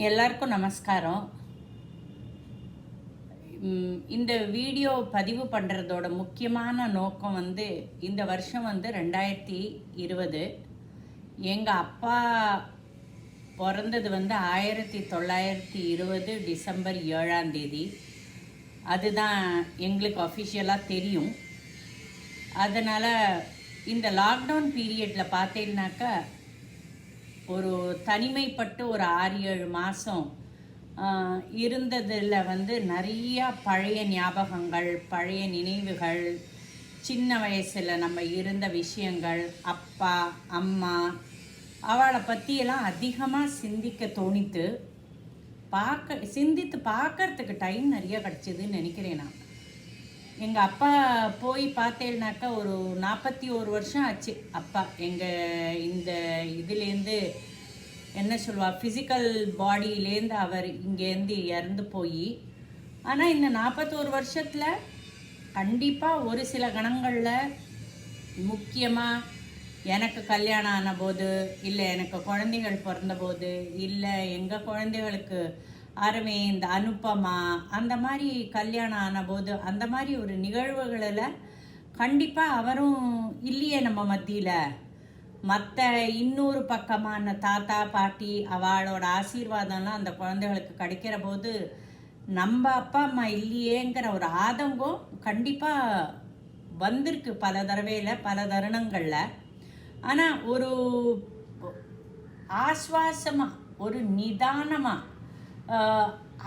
எல்லாருக்கும் நமஸ்காரம். இந்த வீடியோ பதிவு பண்ணுறதோட முக்கியமான நோக்கம் இந்த வருஷம் 2020. எங்கள் அப்பா பிறந்தது 1920 டிசம்பர் 7ஆம் தேதி. அதுதான் எங்களுக்கு அஃபிஷியலாக தெரியும். அதனால் இந்த லாக்டவுன் பீரியடில் பார்த்தீங்கன்னாக்கா ஒரு தனிமைப்பட்டு ஒரு 6-7 மாதம் இருந்ததில் நிறையா பழைய ஞாபகங்கள், பழைய நினைவுகள், சின்ன வயசில் நம்ம இருந்த விஷயங்கள், அப்பா அம்மா அவளை பற்றியெல்லாம் அதிகமாக சிந்திக்க தோணித்து சிந்தித்து பார்க்கறதுக்கு டைம் நிறைய கிடச்சிதுன்னு நினைக்கிறேன் நான். எங்கள் அப்பா போய் பார்த்தேன்னாக்கா ஒரு 41 வருஷம் ஆச்சு. அப்பா எங்கள் இந்த இதுலேருந்து என்ன சொல்லுவா, ஃபிசிக்கல் பாடியிலேருந்து அவர் இங்கேருந்து இறந்து போய். ஆனால் இந்த 41 வருஷத்தில் கண்டிப்பாக ஒரு சில கணங்களில் முக்கியமாக எனக்கு கல்யாணம் ஆன போது, இல்லை எனக்கு குழந்தைகள் பிறந்தபோது, இல்லை எங்கள் குழந்தைகளுக்கு அரவிந்த், அனுப்பமா அந்த மாதிரி கல்யாணம் ஆனபோது, அந்த மாதிரி ஒரு நிகழ்வுகளில் கண்டிப்பாக அவரும் இல்லையே நம்ம மத்தியில். மற்ற இன்னொரு பக்கமான தாத்தா பாட்டி அவளோட ஆசீர்வாதம்லாம் அந்த குழந்தைகளுக்கு கிடைக்கிற போது நம்ம அப்பா அம்மா இல்லையேங்கிற ஒரு ஆதங்கம் கண்டிப்பாக வந்திருக்கு பல தடவையில், பல தருணங்களில். ஆனால் ஒரு ஆஸ்வாசமாக, ஒரு நிதானமாக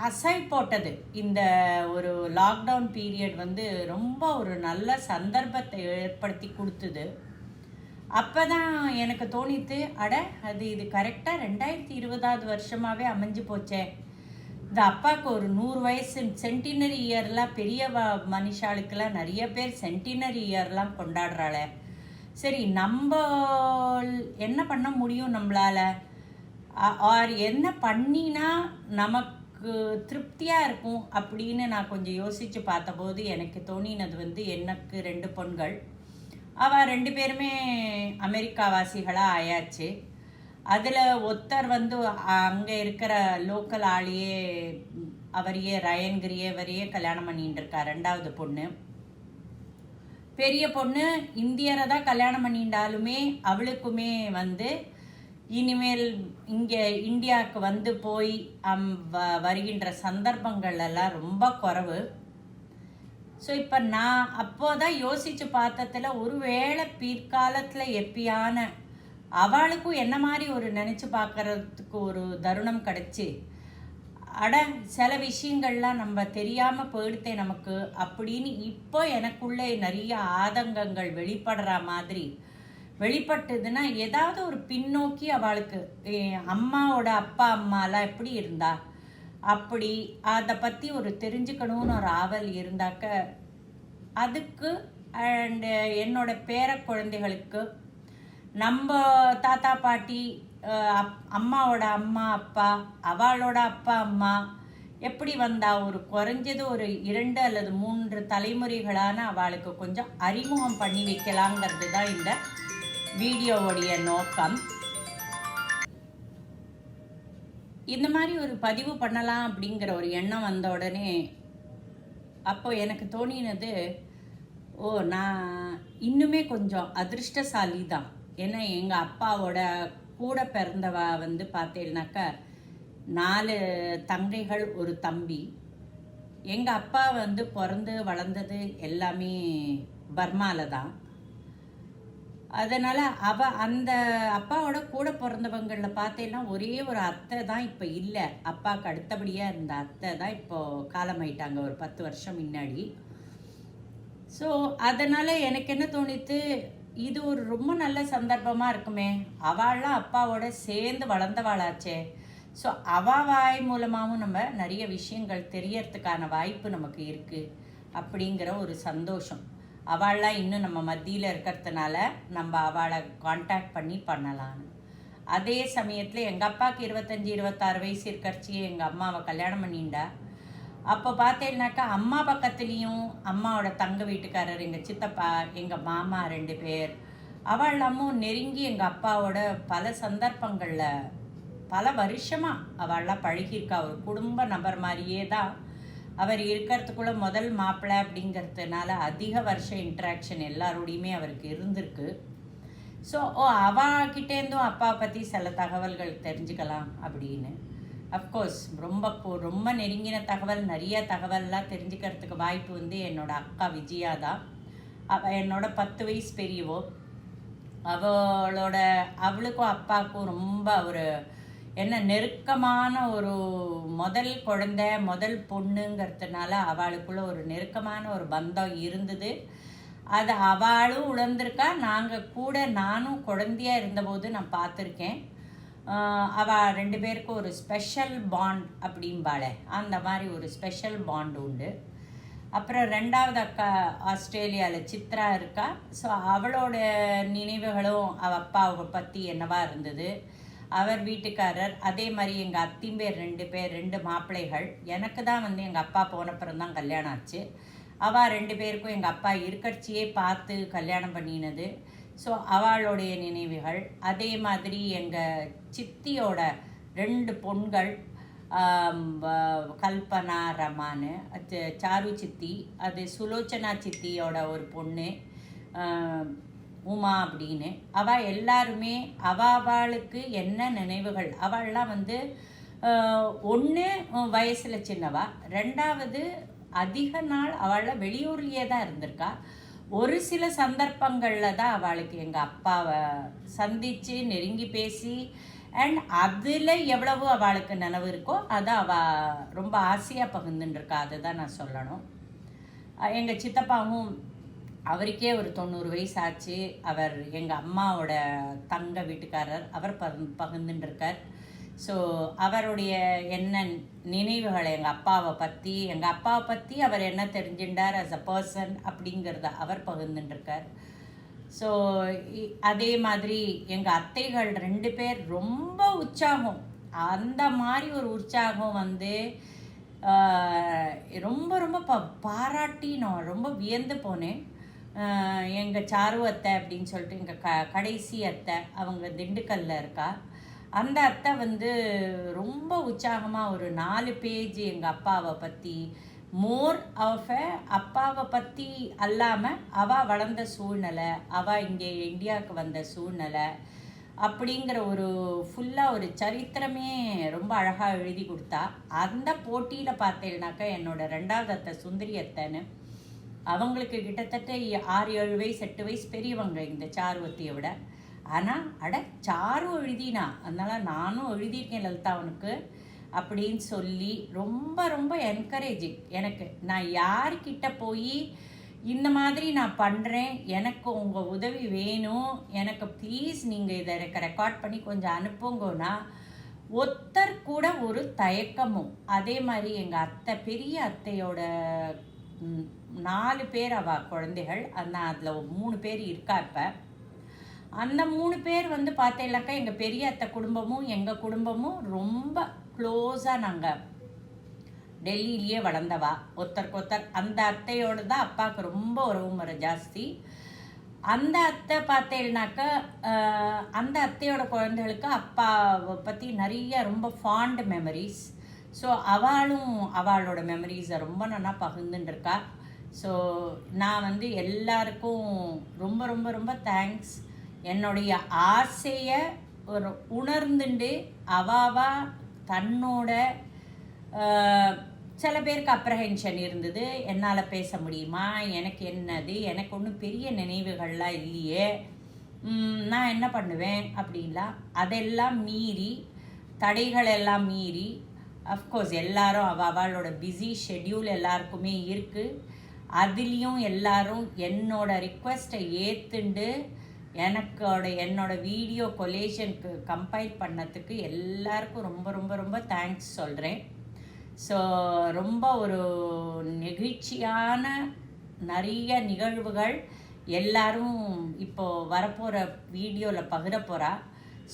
அசை போட்டது இந்த ஒரு லாக்டவுன் பீரியட் ரொம்ப ஒரு நல்ல சந்தர்ப்பத்தை ஏற்படுத்தி கொடுத்தது. அப்போ தான் எனக்கு தோணித்து, இது கரெக்டாக 2020 வருஷமாகவே அமைஞ்சு போச்சே. இந்த அப்பாவுக்கு ஒரு 100 வயசு சென்டினரி இயர்லாம், பெரிய மனுஷாளுக்கெல்லாம் நிறைய பேர் சென்டினரி இயர்லாம் கொண்டாடுறாளே. சரி, நம்ம என்ன பண்ண முடியும் நம்மளால், ஆர் என்ன பண்ணினா நமக்கு திருப்தியாக இருக்கும் அப்படின்னு நான் கொஞ்சம் யோசித்து பார்த்தபோது எனக்கு தோணினது எனக்கு 2 பெண்கள். அவள் 2 பேருமே அமெரிக்காவாசிகளாக ஆயாச்சு. அதில் ஒருத்தர் அங்கே இருக்கிற லோக்கல் ஆளையே, அவரையே ரயன்கிரியவரையே கல்யாணம் பண்ணிட்டு இருக்கா. 2வது பொண்ணு, பெரிய பொண்ணு இந்தியரை தான் கல்யாணம் பண்ணிட்டாலுமே அவளுக்குமே இனிமேல் இங்கே இந்தியாவுக்கு போய் வருகின்ற சந்தர்ப்பங்கள் எல்லாம் ரொம்ப குறைவு. ஸோ இப்போ நான் அப்போதான் யோசித்து பார்த்ததில், ஒருவேளை பிற்காலத்தில் எப்பயான அவளுக்கும் என்ன மாதிரி ஒரு நினச்சி பார்க்கறதுக்கு ஒரு தருணம் கிடச்சி, சில விஷயங்கள்லாம் நம்ம தெரியாமல் போயிடுத்தே நமக்கு அப்படின்னு இப்போ எனக்குள்ளே நிறைய ஆதங்கங்கள் வெளிப்படுற மாதிரி வெளிப்பட்டதுன்னா, ஏதாவது ஒரு பின்னோக்கி அவளுக்கு அம்மாவோட அப்பா அம்மாலாம் எப்படி இருந்தா, அப்படி அதை பற்றி ஒரு தெரிஞ்சுக்கணும்னு ஒரு ஆவல் இருந்தாக்க, அதுக்கு அண்டு என்னோட பேர குழந்தைகளுக்கு நம்ம தாத்தா பாட்டி, அம்மாவோட அம்மா அப்பா, அவளோட அப்பா அம்மா எப்படி ஒரு குறைஞ்சது ஒரு 2 அல்லது 3 தலைமுறைகளான அவளுக்கு கொஞ்சம் அறிமுகம் பண்ணி வைக்கலாங்கிறது தான் இந்த வீடியோவுடைய நோக்கம். இந்த மாதிரி ஒரு பதிவு பண்ணலாம் அப்படிங்கிற ஒரு எண்ணம் வந்த உடனே அப்போ எனக்கு தோணினது, நான் இன்னுமே கொஞ்சம் அதிர்ஷ்டசாலி தான். ஏன்னா எங்கள் அப்பாவோட கூட பிறந்தவ பார்த்தேன்னாக்கா 4 தங்கைகள், ஒரு தம்பி. எங்கள் அப்பா பிறந்து வளர்ந்தது எல்லாமே பர்மாவில் தான். அதனால் அந்த அப்பாவோட கூட பிறந்தவங்களில் பார்த்தேன்னா ஒரே ஒரு அத்தை தான் இப்போ இல்லை. அப்பாவுக்கு அடுத்தபடியாக இருந்த அத்தை தான் இப்போது காலமாயிட்டாங்க ஒரு 10 வருஷம் முன்னாடி. ஸோ அதனால் எனக்கு என்ன தோணித்து, இது ஒரு ரொம்ப நல்ல சந்தர்ப்பமாக இருக்குமே. அவள்லாம் அப்பாவோட சேர்ந்து வளர்ந்தவாளாச்சே. ஸோ அவள் வாய் மூலமாகவும் நம்ம நிறைய விஷயங்கள் தெரியறதுக்கான வாய்ப்பு நமக்கு இருக்குது அப்படிங்கிற ஒரு சந்தோஷம். அவள்லாம் இன்னும் நம்ம மத்தியில் இருக்கிறதுனால நம்ம அவளை கான்டாக்ட் பண்ணி பண்ணலான்னு. அதே சமயத்தில் எங்கள் அப்பாவுக்கு 25-26 வயசு இருக்கிறச்சியே எங்கள் அம்மாவை கல்யாணம் பண்ணிண்டா. அப்போ பார்த்தேன்னாக்கா அம்மா பக்கத்துலேயும் அம்மாவோட தங்க வீட்டுக்காரர், எங்கள் சித்தப்பா, எங்கள் மாமா 2 பேர், அவள் எல்லாமும் நெருங்கி எங்கள் அப்பாவோட பல சந்தர்ப்பங்களில் பல வருஷமாக அவள்லாம் பழகியிருக்கா. ஒரு குடும்ப நபர் மாதிரியே தான் அவர் இருக்கிறதுக்குள்ள முதல் மாப்பிள்ளை அப்படிங்கிறதுனால அதிக வருஷம் இன்ட்ராக்ஷன் எல்லாரோடையுமே அவருக்கு இருந்திருக்கு. ஸோ அவகிட்டேருந்தும் அப்பா பற்றி சில தகவல்கள் தெரிஞ்சுக்கலாம் அப்படின்னு. அஃப்கோர்ஸ் ரொம்ப நெருங்கின தகவல், நிறைய தகவல்லாம் தெரிஞ்சுக்கிறதுக்கு வாய்ப்பு வந்து என்னோடய அக்கா விஜயா தான். அவள் என்னோட 10 வயசு பெரியவோ. அவளுக்கும் அப்பாவுக்கும் ரொம்ப ஒரு நெருக்கமான ஒரு முதல் குழந்தை, முதல் பொண்ணுங்கிறதுனால அவளுக்குள்ள ஒரு நெருக்கமான ஒரு பந்தம் இருந்தது. அது அவளும் உணர்ந்திருக்கா. நானும் குழந்தையாக இருந்தபோது நான் பார்த்துருக்கேன். அவள் 2 பேருக்கும் ஒரு ஸ்பெஷல் பாண்ட் அப்படிம்பாளே, அந்த மாதிரி ஒரு ஸ்பெஷல் பாண்ட் உண்டு. அப்புறம் 2வது அக்கா ஆஸ்திரேலியாவில் சித்ரா இருக்கா. ஸோ அவளோட நினைவுகளும் அவள் அப்பாவை பற்றி என்னவா இருந்தது. அவர் வீட்டுக்காரர் அதே மாதிரி எங்கள் அத்திம்பேர் 2 மாப்பிள்ளைகள். எனக்கு தான் வந்து எங்கள் அப்பா போனப்புறம் தான் கல்யாணம் ஆச்சு. அவள் 2 பேருக்கும் எங்கள் அப்பா இருக்கச்சியே பார்த்து கல்யாணம் பண்ணினது. ஸோ அவளுடைய நினைவுகள். அதே மாதிரி எங்கள் சித்தியோட 2 பொண்கள், கல்பனா ரமான்னு, சாரு சித்தி, அது சுலோச்சனா சித்தியோட ஒரு பொண்ணு உமா அப்படின்னு. அவள் எல்லாருமே அவளுக்கு என்ன நினைவுகள். அவள்லாம் வந்து ஒன்று வயசில் சின்னவா, 2வது அதிக நாள் அவளை வெளியூர்லேயே தான் இருந்திருக்கா. ஒரு சில சந்தர்ப்பங்களில் தான் அவளுக்கு எங்கள் அப்பாவை சந்தித்து நெருங்கி பேசி அண்ட் அதில் எவ்வளவு அவளுக்கு நினைவு இருக்கோ அதை அவள் ரொம்ப ஆசையாக பகிர்ந்துட்டுருக்கா. அதுதான் நான் சொல்லணும். எங்கள் சித்தப்பாவும் அவருக்கே ஒரு 90 வயசு ஆச்சு. அவர் எங்கள் அம்மாவோட தங்க வீட்டுக்காரர். அவர் பகிர்ந்துட்டுருக்கார். ஸோ அவருடைய என்ன நினைவுகள் எங்கள் அப்பாவை பற்றி அவர் என்ன தெரிஞ்சுட்டார் அஸ் அ பர்சன் அப்படிங்கிறத அவர் பகிர்ந்துட்டுருக்கார். ஸோ அதே மாதிரி எங்கள் அத்தைகள் 2 பேர் ரொம்ப உற்சாகம். அந்த மாதிரி ஒரு உற்சாகம் வந்து ரொம்ப ரொம்ப பாராட்டி நான் ரொம்ப வியந்து போனேன். எங்கள் சாரு அத்தை அப்படின்னு சொல்லிட்டு எங்கள் கடைசி அத்தை, அவங்க திண்டுக்கல்ல இருக்கா. அந்த அத்தை வந்து ரொம்ப உற்சாகமாக ஒரு 4 பேஜ் எங்கள் அப்பாவை பற்றி, மோர் ஆஃப் அப்பாவை பற்றி அல்லாமல் அவள் வளர்ந்த சூழ்நிலை, அவள் இங்கே இந்தியாவுக்கு வந்த சூழ்நிலை அப்படிங்கிற ஒரு ஃபுல்லாக ஒரு சரித்திரமே ரொம்ப அழகாக எழுதி கொடுத்தா. அந்த போட்டியில் பார்த்தேன்னாக்கா என்னோட 2வது அத்தை சுந்தரி அத்தைன்னு, அவங்களுக்கு கிட்டத்தட்ட 6-7 வயசு 8 வயசு பெரியவங்க இந்த சாருவத்தியை விட. ஆனால் சாரு எழுதினா, அதனால் நானும் எழுதியிருக்கேன் லலிதாவனுக்கு அப்படின்னு சொல்லி ரொம்ப ரொம்ப என்கரேஜிங். எனக்கு நான் யார்கிட்ட போய் இந்த மாதிரி நான் பண்ணுறேன், எனக்கு உங்கள் உதவி வேணும், எனக்கு ப்ளீஸ் நீங்கள் இதை எனக்கு ரெக்கார்ட் பண்ணி கொஞ்சம் அனுப்புங்கன்னா ஒருத்தர் கூட ஒரு தயக்கமும். அதே மாதிரி எங்கள் அத்தை, பெரிய அத்தையோட 4 பேர் அவள் குழந்தைகள். அதில் 3 பேர் இருக்கா. இப்போ அந்த 3 பேர் வந்து பார்த்தேன்னாக்கா எங்கள் பெரிய அத்தை குடும்பமும் எங்கள் குடும்பமும் ரொம்ப க்ளோஸாக நாங்கள் டெல்லியிலேயே வளர்ந்தவா ஒருத்தருக்கு ஒருத்தர். அந்த அத்தையோடு தான் அப்பாவுக்கு ரொம்ப உறவு முறை ஜாஸ்தி. அந்த அத்தை பார்த்தேன்னாக்கா அந்த அத்தையோட குழந்தைகளுக்கு அப்பாவை பற்றி நிறைய ரொம்ப ஃபாண்ட் மெமரிஸ். ஸோ அவளோட மெமரிஸை ரொம்ப நல்லா பகிர்ந்துட்டுருக்கா. ஸோ நான் வந்து எல்லாருக்கும் ரொம்ப ரொம்ப ரொம்ப தேங்க்ஸ். என்னுடைய ஆசையை ஒரு உணர்ந்துண்டு அவாவா தன்னோட சில பேருக்கு அப்ரஹென்ஷன் இருந்தது, என்னால் பேச முடியுமா, எனக்கு என்னது, எனக்கு ஒன்றும் பெரிய நினைவுகள்லாம் இல்லையே, நான் என்ன பண்ணுவேன் அப்படின்லாம். அதெல்லாம் மீறி, தடைகள் எல்லாம் மீறி, அஃப்கோர்ஸ் எல்லாரும் அவளோட பிஸி ஷெட்யூல் எல்லாருக்குமே இருக்குது. அதுலேயும் எல்லாரும் என்னோட ரிக்வெஸ்ட்டை ஏற்றுண்டு என்னோட வீடியோ கொலேஷனுக்கு கம்பைல் பண்ணதுக்கு எல்லாருக்கும் ரொம்ப ரொம்ப ரொம்ப தேங்க்ஸ் சொல்கிறேன். ஸோ ரொம்ப ஒரு நெகிழ்ச்சியான நிறைய நிகழ்வுகள் எல்லாரும் இப்போது வரப்போகிற வீடியோவில் பகிர போகிறா.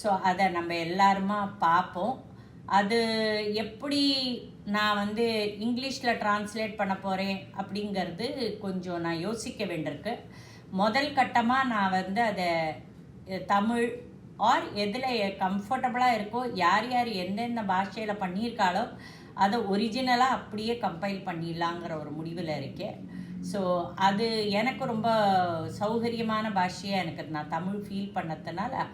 ஸோ அதை நம்ம எல்லாருமா பார்ப்போம். அது எப்படி நான் வந்து இங்கிலீஷில் ட்ரான்ஸ்லேட் பண்ண போகிறேன் அப்படிங்கிறது கொஞ்சம் நான் யோசிக்க வேண்டியிருக்கு. முதல் கட்டமாக நான் வந்து அதை தமிழ், ஆர் எதில் கம்ஃபர்டபுளாக இருக்கோ, யார் யார் எந்தெந்த பாஷையில் பண்ணியிருக்காளோ அதை ஒரிஜினலாக அப்படியே கம்பைல் பண்ணிடலாங்கிற ஒரு முடிவில் இருக்கேன். ஸோ அது எனக்கு ரொம்ப சௌகரியமான பாஷையாக எனக்கு நான் தமிழ் ஃபீல் பண்ணதுனால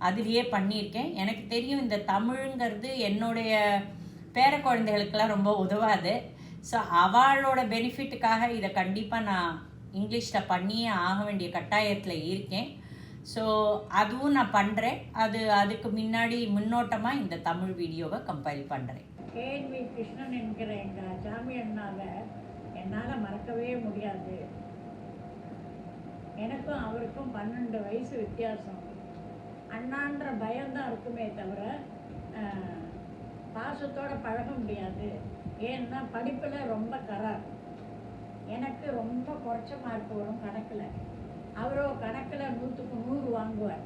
அதுலேயே பண்ணியிருக்கேன். எனக்கு தெரியும் இந்த தமிழுங்கிறது என்னுடைய பேர குழந்தைகளுக்கெல்லாம் ரொம்ப உதவாது. ஸோ அவளோட பெனிஃபிட்டுக்காக இதை கண்டிப்பாக நான் இங்கிலீஷில் பண்ணியே ஆக வேண்டிய கட்டாயத்தில் இருக்கேன். ஸோ அதுவும் நான் பண்ணுறேன். அதுக்கு முன்னோட்டமாக இந்த தமிழ் வீடியோவை கம்பைல் பண்ணுறேன். கேஎன்வி கிருஷ்ணன் என்கிற எங்கள் சாமி அண்ணாவை என்னால் மறக்கவே முடியாது. எனக்கும் அவருக்கும் 12 வயசு வித்தியாசம். அண்ணான்ற பயம்தான் இருக்குமே தவிர பாசத்தோடு பழக முடியாது. ஏன்னா படிப்பில் ரொம்ப கரார். எனக்கு ரொம்ப குறைச்ச மார்க் வரும் கணக்கில். அவரோ கணக்கில் 100க்கு 100 வாங்குவார்.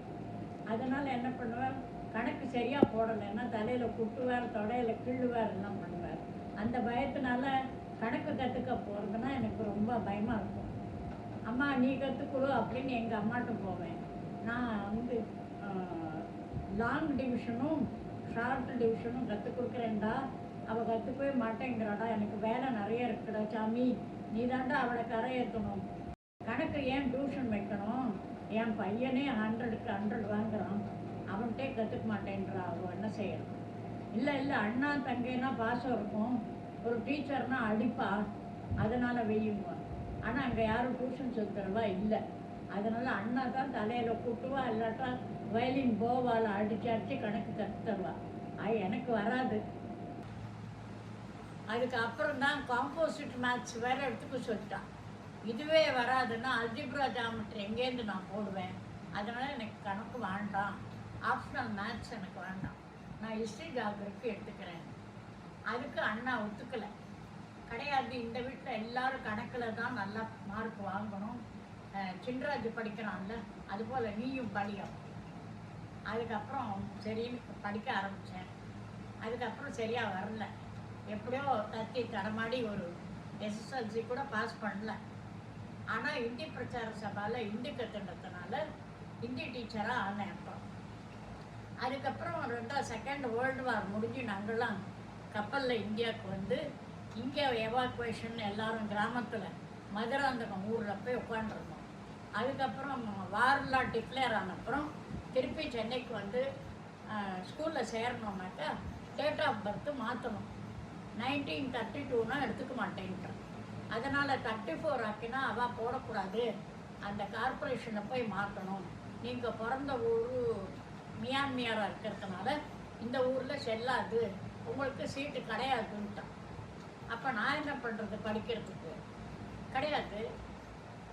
அதனால் என்ன பண்ணுவார், கணக்கு சரியாக போடலைன்னா தலையில் குட்டுவார், தொடையில் கிள்ளுவார், எல்லாம் பண்ணுவார். அந்த பயத்தினால கணக்கு கற்றுக்க போகிறதுனா எனக்கு ரொம்ப பயமாக இருக்கும். அம்மா நீ கற்றுக்குழு அப்படின்னு எங்கள் அம்மாட்ட போவேன். நான் லாங் டிவிஷனும் ஷார்ட் டிவிஷனும் கற்றுக் கொடுக்குறேன்டா, அவள் கற்றுக்கவே மாட்டேங்கிறாடா, எனக்கு வேலை நிறைய இருக்குடா சாமி, நீ தாண்டா அவளை கரையேற்றணும், கணக்கு ஏன் டியூஷன் வைக்கணும், என் பையனே 100க்கு 100 வாங்குறான், அவன்கிட்டே கற்றுக்க மாட்டேன்றா, அவள் என்ன செய்யணும். இல்லை அண்ணா தங்கைனா பாசம் இருக்கும், ஒரு டீச்சர்னா அடிப்பா, அதனால் வெய்யுமா. ஆனால் அங்கே யாரும் டியூஷன் சொல்லித்தரவா இல்லை. அதனால் அண்ணா தான் தலையில் கூட்டுவா, இல்லாட்டா வயலின் போவால் அடிச்சு கணக்கு கற்றுத்தருவா. எனக்கு வராது. அதுக்கப்புறம் தான் காம்போசிட் மேத்ஸ் வேறு எடுத்துக்க சொல்லிட்டான். இதுவே வராதுன்னா அல்ஜிப்ரா ஜாமெட்ரி எங்கேருந்து நான் போடுவேன். அதனால் எனக்கு கணக்கு வேண்டாம், ஆப்ஷனல் மேத்ஸ் எனக்கு வேண்டாம், நான் ஹிஸ்ட்ரி ஜியாகிரஃபி எடுத்துக்கிறேன். அதுக்கு அண்ணா ஒத்துக்கலை. கிடையாது, இந்த வீட்டில் எல்லோரும் கணக்கில் தான் நல்லா மார்க் வாங்கணும், சின்ராஜ் படிக்கிறான்ல அதுபோல் நீயும் படியும். அதுக்கப்புறம் சரின்னு படிக்க ஆரம்பித்தேன். அதுக்கப்புறம் சரியாக வரல, எப்படியோ தத்தி தடமாடி ஒரு எஸ்எஸ்எல்சி கூட பாஸ் பண்ணல. ஆனால் இந்தி பிரச்சார சபாவில் இந்தி கற்றுன்றதுனால ஹிந்தி டீச்சராக ஆனேன். அதுக்கப்புறம் செகண்ட் வேர்ல்டு வார் முடிஞ்சு நாங்கள்லாம் கப்பலில் இந்தியாவுக்கு வந்து இங்கே எவாக்குவேஷன் எல்லோரும் கிராமத்தில் மதுராந்தகம் ஊரில் போய் உட்காந்துருந்தோம். அதுக்கப்புறம் வாரெல்லாம் டிக்ளேர் ஆனப்புறம் திருப்பி சென்னைக்கு வந்து ஸ்கூலில் சேரணுன்னாக்கா டேட் ஆஃப் பர்த்து மாற்றணும். 1932னா எடுத்துக்க மாட்டேன்ட்டான். அதனால் 34 ஆக்கினா அவள் போடக்கூடாது, அந்த கார்பரேஷனை போய் மாற்றணும், நீங்கள் பிறந்த ஊர் மியான்மியாராக இருக்கிறதுனால இந்த ஊரில் செல்லாது, உங்களுக்கு சீட்டு கிடையாதுன்ட்டான். அப்போ நான் என்ன பண்ணுறது, படிக்கிறதுக்கு கிடையாது,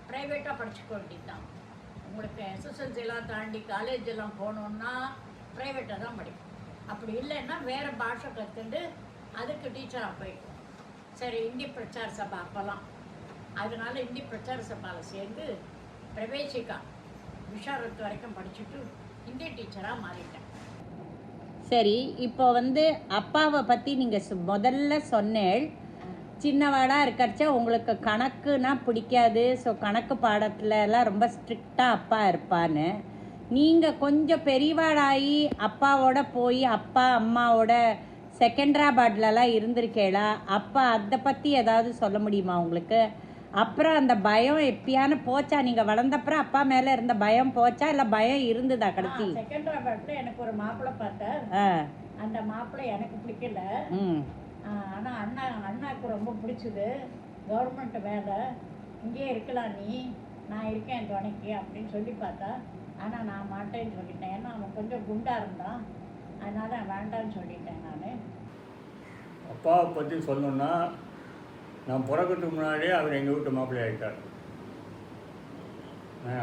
ப்ரைவேட்டாக படிச்சுக்க வேண்டியதுதான். உங்களுக்கு எஸ்எஸ்எல்சிலாம் தாண்டி காலேஜ் எல்லாம் போகணுன்னா ப்ரைவேட்டாக தான் படிக்கும். அப்படி இல்லைன்னா வேறு பாஷை கற்றுண்டு அதுக்கு டீச்சராக போய்க்கும். சரி, இந்தி பிரச்சார சபா அப்போல்லாம், அதனால் இந்தி பிரச்சார சபாவில் சேர்ந்து பிரவேசிக்கா விஷாரத்து வரைக்கும் படிச்சுட்டு ஹிந்தி டீச்சராக மாறிட்டேன். சரி, இப்போ அப்பாவை பற்றி நீங்கள் முதல்ல சொன்னேள், சின்னவாடாக இருக்கிறச்ச உங்களுக்கு கணக்குனா பிடிக்காது, ஸோ கணக்கு பாடத்துலலாம் ரொம்ப ஸ்ட்ரிக்டாக அப்பா இருப்பான்னு. நீங்கள் கொஞ்சம் பெரியவாடாகி அப்பாவோட போய் அப்பா அம்மாவோட செகண்டராபாட்லலாம் இருந்திருக்கேளா? அப்பா அதை பற்றி ஏதாவது சொல்ல முடியுமா உங்களுக்கு? அப்புறம் அந்த பயம் எப்பயானு போச்சா? நீங்கள் வளர்ந்தப்புறம் அப்பா மேலே இருந்த பயம் போச்சா, இல்லை பயம் இருந்ததா கடைசி? செகண்டராபாட்டில் எனக்கு ஒரு மாப்பிள்ளை பார்த்தேன். அந்த மாப்பிள்ளை எனக்கு பிடிக்கல. ஆனால் அண்ணாவுக்கு ரொம்ப பிடிச்சது. கவர்மெண்ட் வேலை, இங்கேயே இருக்கலாம் நீ, நான் இருக்கேன் துணைக்கு அப்படின்னு சொல்லி பார்த்தா. ஆனால் நான் மாட்டேன்னு சொல்லிட்டேன். ஏன்னா அவன் கொஞ்சம் குண்டாக இருந்தான், அதனால் வேண்டான்னு சொல்லிட்டேன் நான். அப்பாவை பற்றி சொல்லணுன்னா, நான் பிறக்கிறதுக்கு முன்னாடியே அவர் எங்கள் வீட்டு மாப்பிள்ளை ஆகிட்டார்.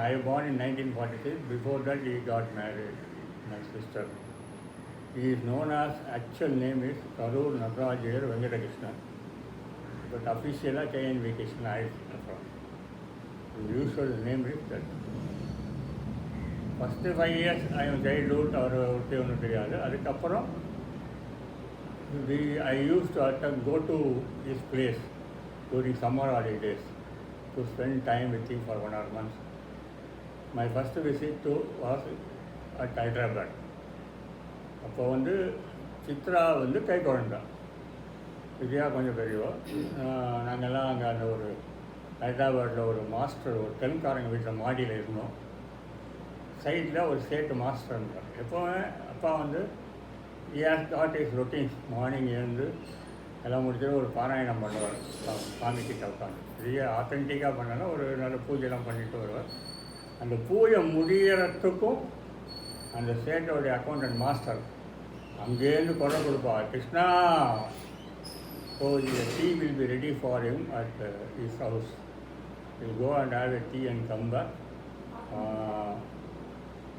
I was born in 1946. Before that he got married, my sister. He is known as, actual name is Karur Nagarajayar Venkatakrishnan. But officially KNV Krishna is from. The usual name is that. First 5 years I am childhood அவர் ஒருத்தே ஒன்று தெரியாது. அதுக்கப்புறம் I used to go to his place during summer holidays to spend time with him for 1 or 2 months. My first visit was at Hyderabad. அப்போ வந்து சித்ரா வந்து கை குழந்தா, விஜயா கொஞ்சம் பெரியவோ. நாங்கள்லாம் அங்கே அந்த ஒரு ஹைதராபாத்தில் ஒரு மாஸ்டர், ஒரு தெலுங்காரங்க வீட்டில் மாடியில் இருந்தோம். சைடில் ஒரு ஸ்டேட்டு மாஸ்டர் இருந்தார். எப்போவுமே அப்பா வந்து காட் இஸ் ரொட்டீன்ஸ். மார்னிங் எழுந்து எல்லாம் முடிச்சது ஒரு பாராயணம் பண்ணுவார், சாமிக்கிட்ட உட்காந்து. பெரிய ஆத்தென்டிக்காக பண்ணனா ஒரு நல்ல பூஜைலாம் பண்ணிட்டு வருவார். அந்த பூஜை முடிகிறதுக்கும் அந்த ஸ்டேட்டோடைய அக்கௌண்டன்ட் மாஸ்டர் அங்கேருந்து குரல் கொடுப்பார், Krishna, so tea will be ready for him at his house. Will go and have a tea and come back,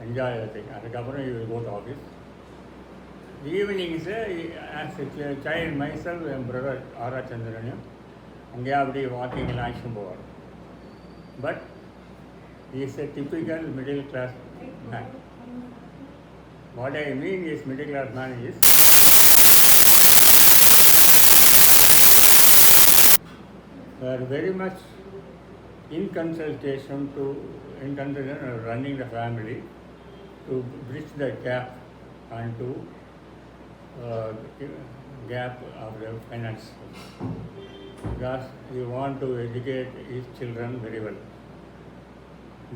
enjoy thing. அதுக்கப்புறம் you will go to office. Evenings as a child myself, என் brother ஆரா சந்திரனையும் அங்கேயா அப்படி வாக்கிங்லாம் அழைச்சிட்டு போவார். But is a typical middle class man. What I mean is middle class man is we are very much in consultation running the family to bridge the gap and to gap of the finance, because we want to educate his children very well.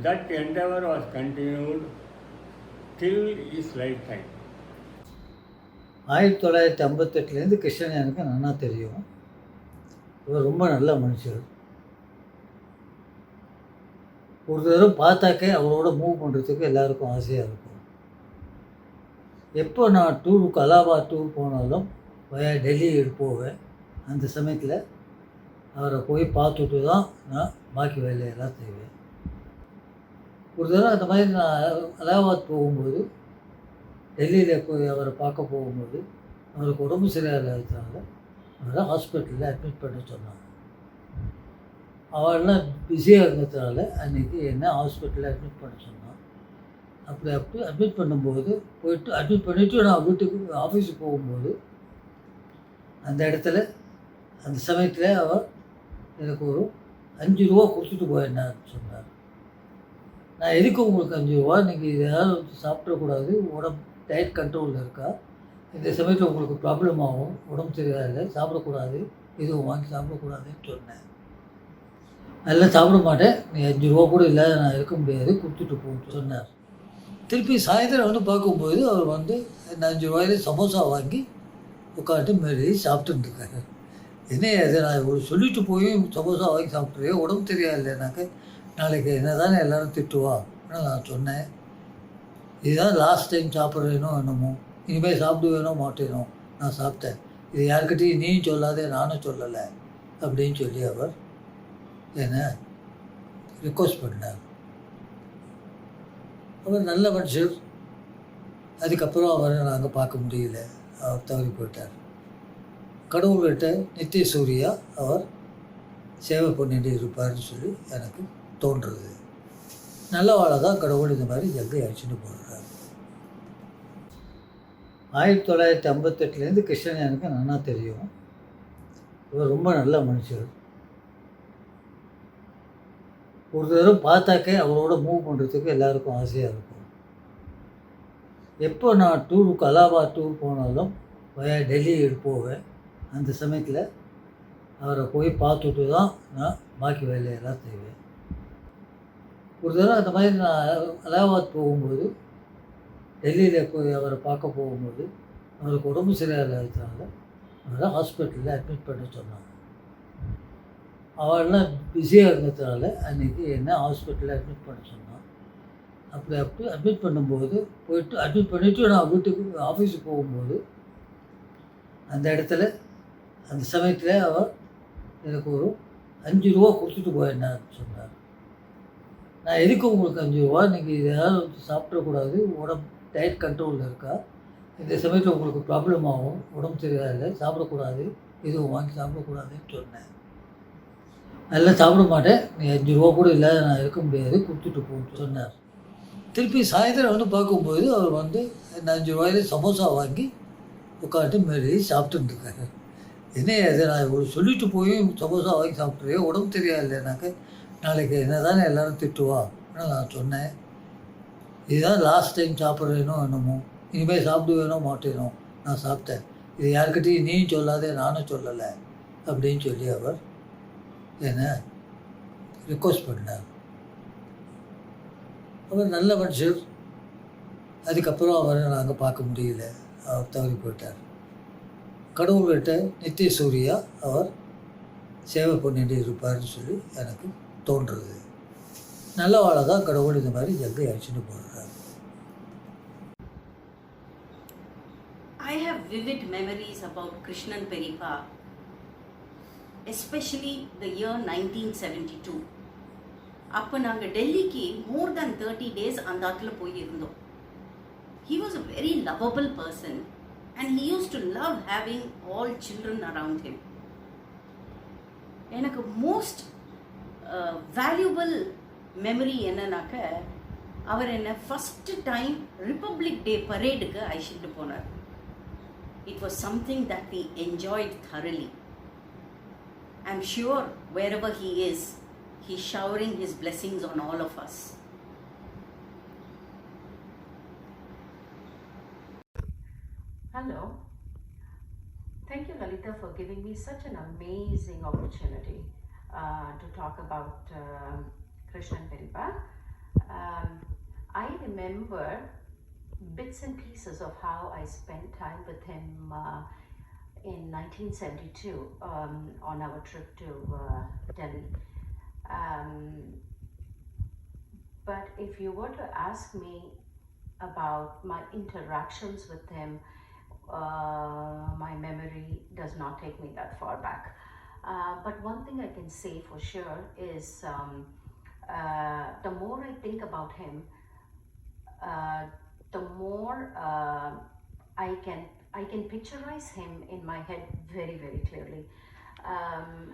That endeavor was continued till his lifetime. 1958 Krishnan எனக்கு நல்லா தெரியும். இவர் ரொம்ப நல்ல மனுஷர். ஒரு தடவை பார்த்தாக்கே அவரோட மூவ் பண்ணுறதுக்கு எல்லாருக்கும் ஆசையாக இருக்கும். எப்போ நான் அலகாபாத் டூர் போனாலும் டெல்லி போவேன். அந்த சமயத்தில் அவரை போய் பார்த்துட்டு தான் நான் பாக்கி வேலையெல்லாம் செய்வேன். ஒரு தடவை அந்த மாதிரி நான் அலகாபாத் போகும்போது, டெல்லியில் போய் அவரை பார்க்க போகும்போது, அவருக்கு உடம்பு சரியாகிறதுனால அவரை ஹாஸ்பிட்டலில் அட்மிட் பண்ண சொன்னாங்க. அவரெல்லாம் பிஸியாக இருந்ததுனால அன்றைக்கி என்ன ஹாஸ்பிட்டலில் அட்மிட் பண்ண சொன்னான். அப்படி அட்மிட் பண்ணும்போது அட்மிட் பண்ணிவிட்டு நான் வீட்டுக்கு ஆஃபீஸுக்கு போகும்போது அந்த இடத்துல அந்த சமயத்தில் அவர் எனக்கு ஒரு 5 ரூபா கொடுத்துட்டு போயின்னான்னு சொன்னார். நான் எதுக்கு உங்களுக்கு 5 ரூபா, நீங்கள் ஏதாவது சாப்பிடக்கூடாது, உடம்பு டயட் கண்ட்ரோலில் இருக்கா, இந்த சமயத்தில் உங்களுக்கு ப்ராப்ளம் ஆகும், உடம்பு சரியாதில்லை, சாப்பிடக்கூடாது, எதுவும் வாங்கி சாப்பிடக்கூடாதுன்னு சொன்னேன். அதெல்லாம் சாப்பிட மாட்டேன், நீ 5 ரூபா கூட இல்லாத நான் இருக்க முடியாது, கொடுத்துட்டு போன்னு சொன்னார். திருப்பி சாயந்தரம் வந்து பார்க்கும்போது அவர் வந்து இந்த 5 ரூபாயில சமோசா வாங்கி உட்காந்து மேலே சாப்பிட்டுருக்காரு. என்ன அது, நான் ஒரு சொல்லிட்டு போய் சமோசா வாங்கி சாப்பிட்ருவேன், உடம்பு தெரியாதுனாக்க நாளைக்கு என்ன தானே எல்லோரும் திட்டுவா அப்படின்னு நான் சொன்னேன். இதுதான் லாஸ்ட் டைம் சாப்பிட்றேனோ என்னமோ, இனிமேல் சாப்பிடுவேனோ மாட்டேனோ, நான் சாப்பிட்டேன், இது யாருக்கிட்டையும் நீயும் சொல்லாதே நானும் சொல்லலை அப்படின்னு சொல்லி அவர் என்னை ரிக்வஸ்ட் பண்ணார். அவர் நல்ல மனுஷர். அதுக்கப்புறம் அவரை நாங்கள் பார்க்க முடியல, அவர் தவறி போயிட்டார். கடவுள்கிட்ட நித்திய சூரியா அவர் சேவை பண்ணிட்டு இருப்பார்னு சொல்லி எனக்கு தோன்றுறது. நல்லவாழை தான் கடவுள் இந்த மாதிரி ஜல்தி அழைச்சிட்டு போடுறாரு. 1958 கிருஷ்ணன் எனக்கு நல்லா தெரியும். இவர் ரொம்ப நல்ல மனுஷர். ஒரு தடவை பார்த்தாக்கே அவரோட மூவ் பண்ணுறதுக்கு எல்லாருக்கும் ஆசையாக இருக்கும். எப்போ நான் அலகாபாத் டூர் போனாலும் டெல்லி போவேன். அந்த சமயத்தில் அவரை போய் பார்த்துட்டு தான் நான் பாக்கி வேலையெல்லாம் செய்வேன். ஒரு தடவை அந்த மாதிரி நான் அலகாபாத் போகும்போது, டெல்லியில் போய் அவரை பார்க்க போகும்போது, அவருக்கு உடம்பு சரியாகிறதுனால அவரை ஹாஸ்பிட்டலில் அட்மிட் பண்ண சொன்னாங்க. அவரெல்லாம் பிஸியாக இருந்ததுனால அன்றைக்கி என்ன ஹாஸ்பிட்டலில் அட்மிட் பண்ண சொன்னான். அப்படி அட்மிட் பண்ணும்போது அட்மிட் பண்ணிவிட்டு நான் வீட்டுக்கு ஆஃபீஸுக்கு போகும்போது அந்த இடத்துல அந்த சமயத்தில் அவர் எனக்கு ஒரு 5 ரூபா கொடுத்துட்டு போயின்னான்னு சொன்னார். நான் எதுக்கு உங்களுக்கு 5 ரூபா, நீங்கள் ஏதாவது சாப்பிடக்கூடாது, உடம்பு டயட் கண்ட்ரோலில் இருக்கா, இந்த சமயத்தில் உங்களுக்கு ப்ராப்ளம் ஆகும், உடம்பு சரியாதில்லை, சாப்பிடக்கூடாது, எதுவும் வாங்கி சாப்பிடக்கூடாதுன்னு சொன்னேன். அதெல்லாம் சாப்பிட மாட்டேன், நீ 5 ரூபா கூட இல்லாத நான் இருக்க முடியாது, கொடுத்துட்டு போன்னு சொன்னார். திருப்பி சாயந்தரம் வந்து பார்க்கும்போது அவர் வந்து இந்த 5 ரூபாயில சமோசா வாங்கி உட்காந்து மேலே சாப்பிட்டுருக்காரு. என்ன அது, நான் ஒரு சொல்லிட்டு போய் சமோசா வாங்கி சாப்பிட்ருவேன், உடம்பு தெரியாதுனாக்க நாளைக்கு என்ன தானே எல்லோரும் திட்டுவா அப்படின்னு நான் சொன்னேன். இதுதான் லாஸ்ட் டைம் சாப்பிட்றேனோ என்னமோ, இனிமேல் சாப்பிடுவேனோ மாட்டேனோ, நான் சாப்பிட்டேன், இது யாருக்கிட்டையும் நீயும் சொல்லாதே நானும் சொல்லலை அப்படின்னு சொல்லி அவர் என்னை ரிக்வஸ்ட் பண்ணார். அவர் நல்ல மனுஷர். அதுக்கப்புறம் அவரை நாங்கள் பார்க்க முடியல, அவர் தவறி போயிட்டார். கடவுள்கிட்ட நித்திய சூரியா அவர் சேவை பண்ணிட்டு இருப்பார்னு சொல்லி எனக்கு தோன்றுறது. நல்லவாழை தான் கடவுள் இந்த மாதிரி ஜல்தி அழைச்சிட்டு போடுறாரு. I have vivid memories about Krishnan Peripa, especially the year 1972. அப்போ நாங்கள் டெல்லிக்கு மோர் தேன் 30 days அந்த இடத்துல போய் இருந்தோம். He was a very lovable person and he used to love having all children around him. எனக்கு மோஸ்ட் வேல்யூபிள் மெமரி என்னன்னாக்க, அவர் என்னை ஃபஸ்ட்டு டைம் ரிப்பப்ளிக் டே பரேடுக்கு அழைச்சிட்டு போனார். It was something that we enjoyed thoroughly. I'm sure wherever he is, he's showering his blessings on all of us. Hello. Thank you, Lalita, for giving me such an amazing opportunity to talk about Krishnan Peripa. I remember bits and pieces of how I spent time with him in 1972 on our trip to Delhi. But if you were to ask me about my interactions with him, my memory does not take me that far back. But one thing I can say for sure is the more I think about him, the more I can picturize him in my head very, very clearly.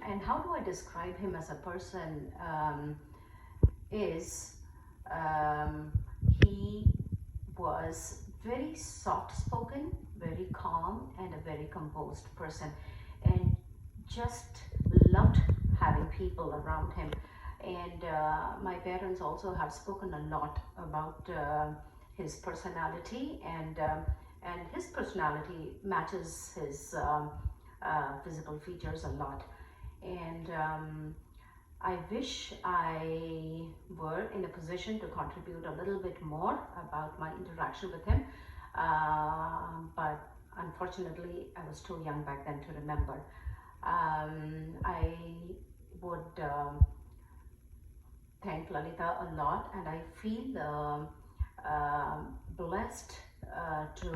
And how do I describe him as a person? He was very soft-spoken, very calm, and a very composed person, and just loved having people around him. And my parents also have spoken a lot about his personality, and his personality matches his physical features a lot. And I wish I were in a position to contribute a little bit more about my interaction with him, but unfortunately I was too young back then to remember. I would thank Lalita a lot, and I feel blessed to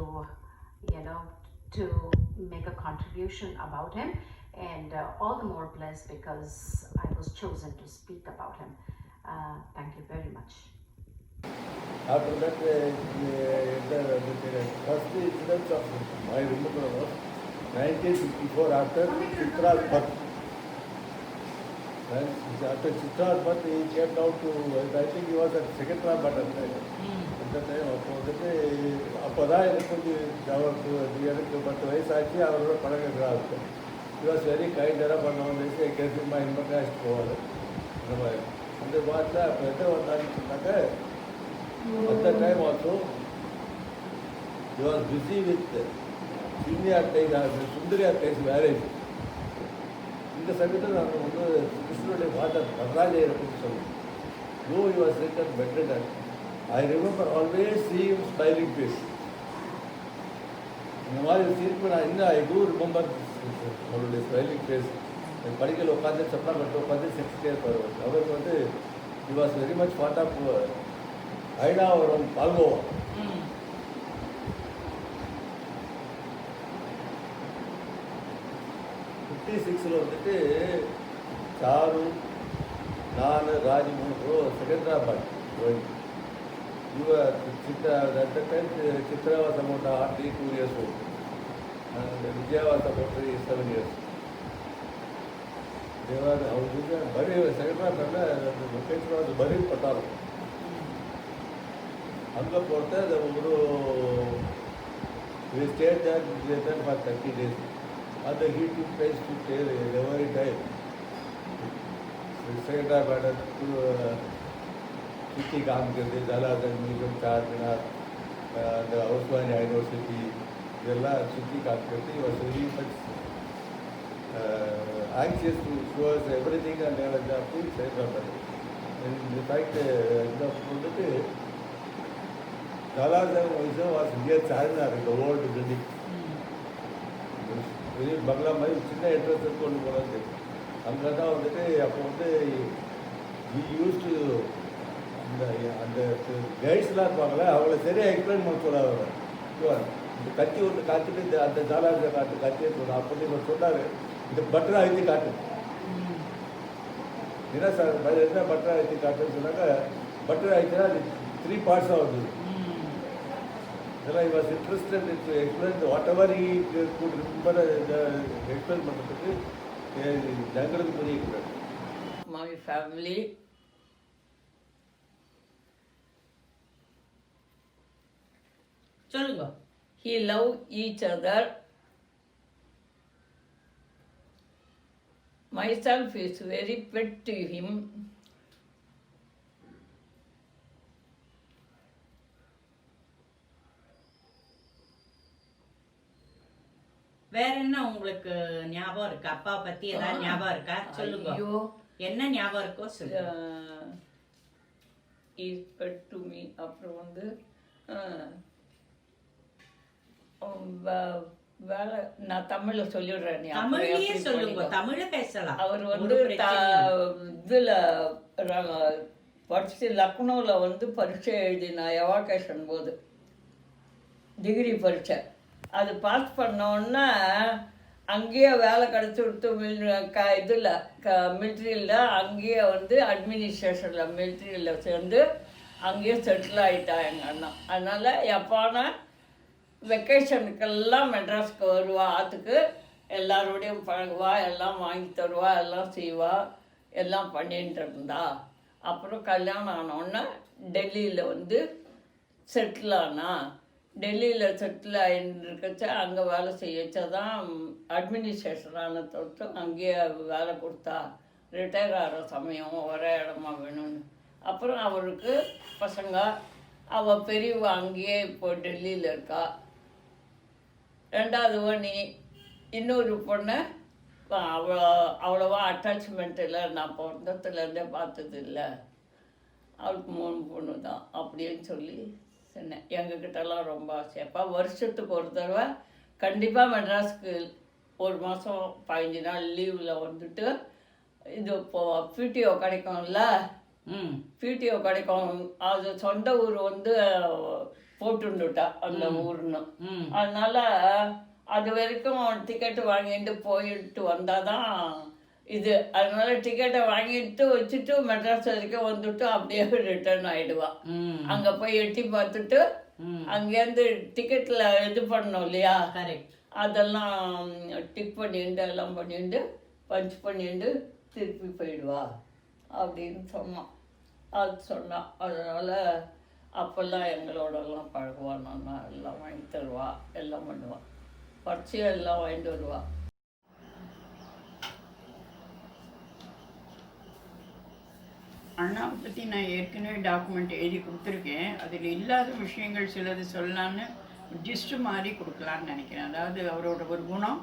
make a contribution about him, and all the more blessed because I was chosen to speak about him. Thank you very much. After that, the first incident of my remember was 1954 after Chitra's birth. And after Chitra's birth, he came down to, I think he was at Secretariat at that time. அப்போ தான் எனக்கு கொஞ்சம் எனக்கு 10 வயசாச்சு, அவரோட பழகிறாரு. He was very kind. எல்லாம் பண்ணுவாங்க, கேசிமா இன்பமாக அழைச்சிட்டு போவார். அந்த மாதிரி அந்த பார்த்தா அப்போ என்ன வந்தான்னு சொன்னாக்க, at that time also he was busy with Sundari Attai's marriage. இந்த சமயத்தில் நாங்கள் வந்து கிருஷ்ணனுடைய ஃபாதர் நடராஜையரை பற்றி சொன்னோம். Though he was written bedridden, I remember always see him smiling face. இந்த மாதிரி சிரிப்பு நான் இன்னும் I do remember அவருடைய ஸ்மைலிங் ஃபேஸ். படிக்கல உட்காந்து சப்னா கட்டு உட்காந்து சிரிச்சுட்டே இருப்பார். அவருக்கு வந்து he was very much fond of ஐடாவரம் palkova. வந்துட்டு சாரு, நான், Rajmohan, Secunderabad going. You were Chitra, at that time Chitra was about hardly 2 years old and Vijaya was about 7 years. They were very Secretariat, the location was very Pataru. அங்கே போட்டு அது we stayed there for 30 days. And the heat took place to stay every time. Secretariat to சுற்றி காமிக்கிறது, ஜலாதன் museum, Charminar, அந்த Osmania university இதெல்லாம் சுற்றி காமிக்கிறது. Was very much anxious to show us everything and feel safe about it. In fact, வந்துட்டு ஜலாதன் museum was near Charminar, இந்த old building. பெரிய பங்களா மாதிரி சின்ன என்ட்ரன்ஸ் கொண்டு போனது. அங்கே தான் வந்துட்டு அப்போ வந்து யூஸ் டு அந்த அந்த கைட்ஸ்லாம் இருப்பாங்களே அவங்கள சரியாக எக்ஸ்பிளைன் பண்ண சொல்லுவாங்க. இந்த கத்தி ஒன்று காத்துட்டு இந்த அந்த ஜாலாஜை காட்டு கத்தியை சொன்னோம். அப்போ இவர் சொன்னார், இந்த பட்டரை அழுத்தி காட்டு. என்ன சார் என்ன பட்டரை அழுத்தி காட்டுன்னு சொன்னாங்க. பட்டரை அழுத்தினா அது 3 parts ஆகுது. இதெல்லாம் he was interested to explain whatever he could remember explain பண்ணுறதுக்கு ஜனங்களுக்கு புரியுது. My family சொல்லுங்க. he loved each other. Myself is very pet to him. வேற என்ன உங்களுக்கு ஞாபகம் இருக்கு? அப்பா பத்தி ஏதாவது ஞாபகம் இருக்கா? சொல்லுங்க. ஐயோ, என்ன ஞாபகம் இருக்கோ சொல்லுங்க. Is bet to me. அப்புறம் வந்து வேலை நான் தமிழ்ல சொல்லிடுறேன். தமிழ்லயே சொல்லுங்க, தமிழ்ல பேசலாம். அவர் வந்து இதுல படிச்சு லக்னோவில் வந்து பரீட்சை எழுதினா எவாகேஷன் போது டிகிரி பரீட்சை. அது பாஸ் பண்ணோன்னா அங்கேயே வேலை கிடச்சி கொடுத்து இதில் மிலிட்ரியில் அங்கேயே வந்து அட்மினிஸ்ட்ரேஷனில் மிலிட்ரியில் சேர்ந்து அங்கேயே செட்டில் ஆகிட்டா எங்கள் அண்ணா. அதனால் எப்பான வெக்கேஷனுக்கெல்லாம் மெட்ராஸ்க்கு வருவா. ஆற்றுக்கு எல்லாரோடையும் பழகுவா, எல்லாம் வாங்கி தருவா, எல்லாம் செய்வா, எல்லாம் பண்ணிட்டு இருந்தா. அப்புறம் கல்யாணம் ஆனோடனே டெல்லியில் வந்து செட்டில் ஆனா. டெல்லியில் செட்டில் ஆகிருக்கச்சா அங்கே வேலை செய்ய வச்சாதான் அட்மினிஸ்ட்ரேஷன் ஆன தொட்டு அங்கேயே வேலை கொடுத்தா. ரிட்டையர் ஆகிற சமயம் ஒரே இடமா வேணும்னு. அப்புறம் அவருக்கு பசங்க, அவள் பெரியவ அங்கேயே இப்போ டெல்லியில் இருக்கா. ரெண்டாவது வணி இன்னொரு பொண்ணை அவ்வளோவா அட்டாச்மெண்ட் இல்லை, நான் பிறந்தத்துலேருந்தே பார்த்தது இல்லை, அவளுக்கு 3 பொண்ணு தான் அப்படின்னு சொல்லி சொன்னேன். எங்ககிட்டலாம் ரொம்ப ஆசையாப்பா வருஷத்துக்கு ஒரு தடவை கண்டிப்பாக மெட்ராஸ்க்கு 1 மாதம் 15 நாள் லீவில் வந்துட்டு இது இப்போ பிடிஓ கிடைக்கும்ல, பிடிஓ கிடைக்கும். அது சொந்த ஊர் வந்து போட்டுண்டுட்டா அந்த ஊர்னு. அதனால அது வரைக்கும் டிக்கெட்டு வாங்கிட்டு போயிட்டு வந்தால் தான் இது. அதனால டிக்கெட்டை வாங்கிட்டு வச்சுட்டு மெட்ராஸ் வரைக்கும் வந்துட்டு அப்படியே ரிட்டர்ன் ஆகிடுவா. அங்கே போய் எட்டி பார்த்துட்டு அங்கேருந்து டிக்கெட்டில் இது பண்ணோம் இல்லையா, கரெக்ட், அதெல்லாம் டிக் பண்ணிட்டு எல்லாம் பண்ணிட்டு பஞ்ச் பண்ணிட்டு திருப்பி போயிடுவா அப்படின்னு சொன்னான். அது சொன்னான். அதனால் அப்போல்லாம் எங்களோடலாம் பழகுவா. நான் எல்லாம் வாங்கி தருவா, எல்லாம் பண்ணுவாள், பறிச்சியாக எல்லாம் வாங்கிட்டு வருவா. அண்ணாவை பற்றி நான் ஏற்கனவே டாக்குமெண்ட் எழுதி கொடுத்துருக்கேன். அதில் இல்லாத விஷயங்கள் சிலது சொல்லலான்னு ஜிஸ்ட் மாதிரி கொடுக்கலான்னு நினைக்கிறேன். அதாவது அவரோட ஒரு குணம்,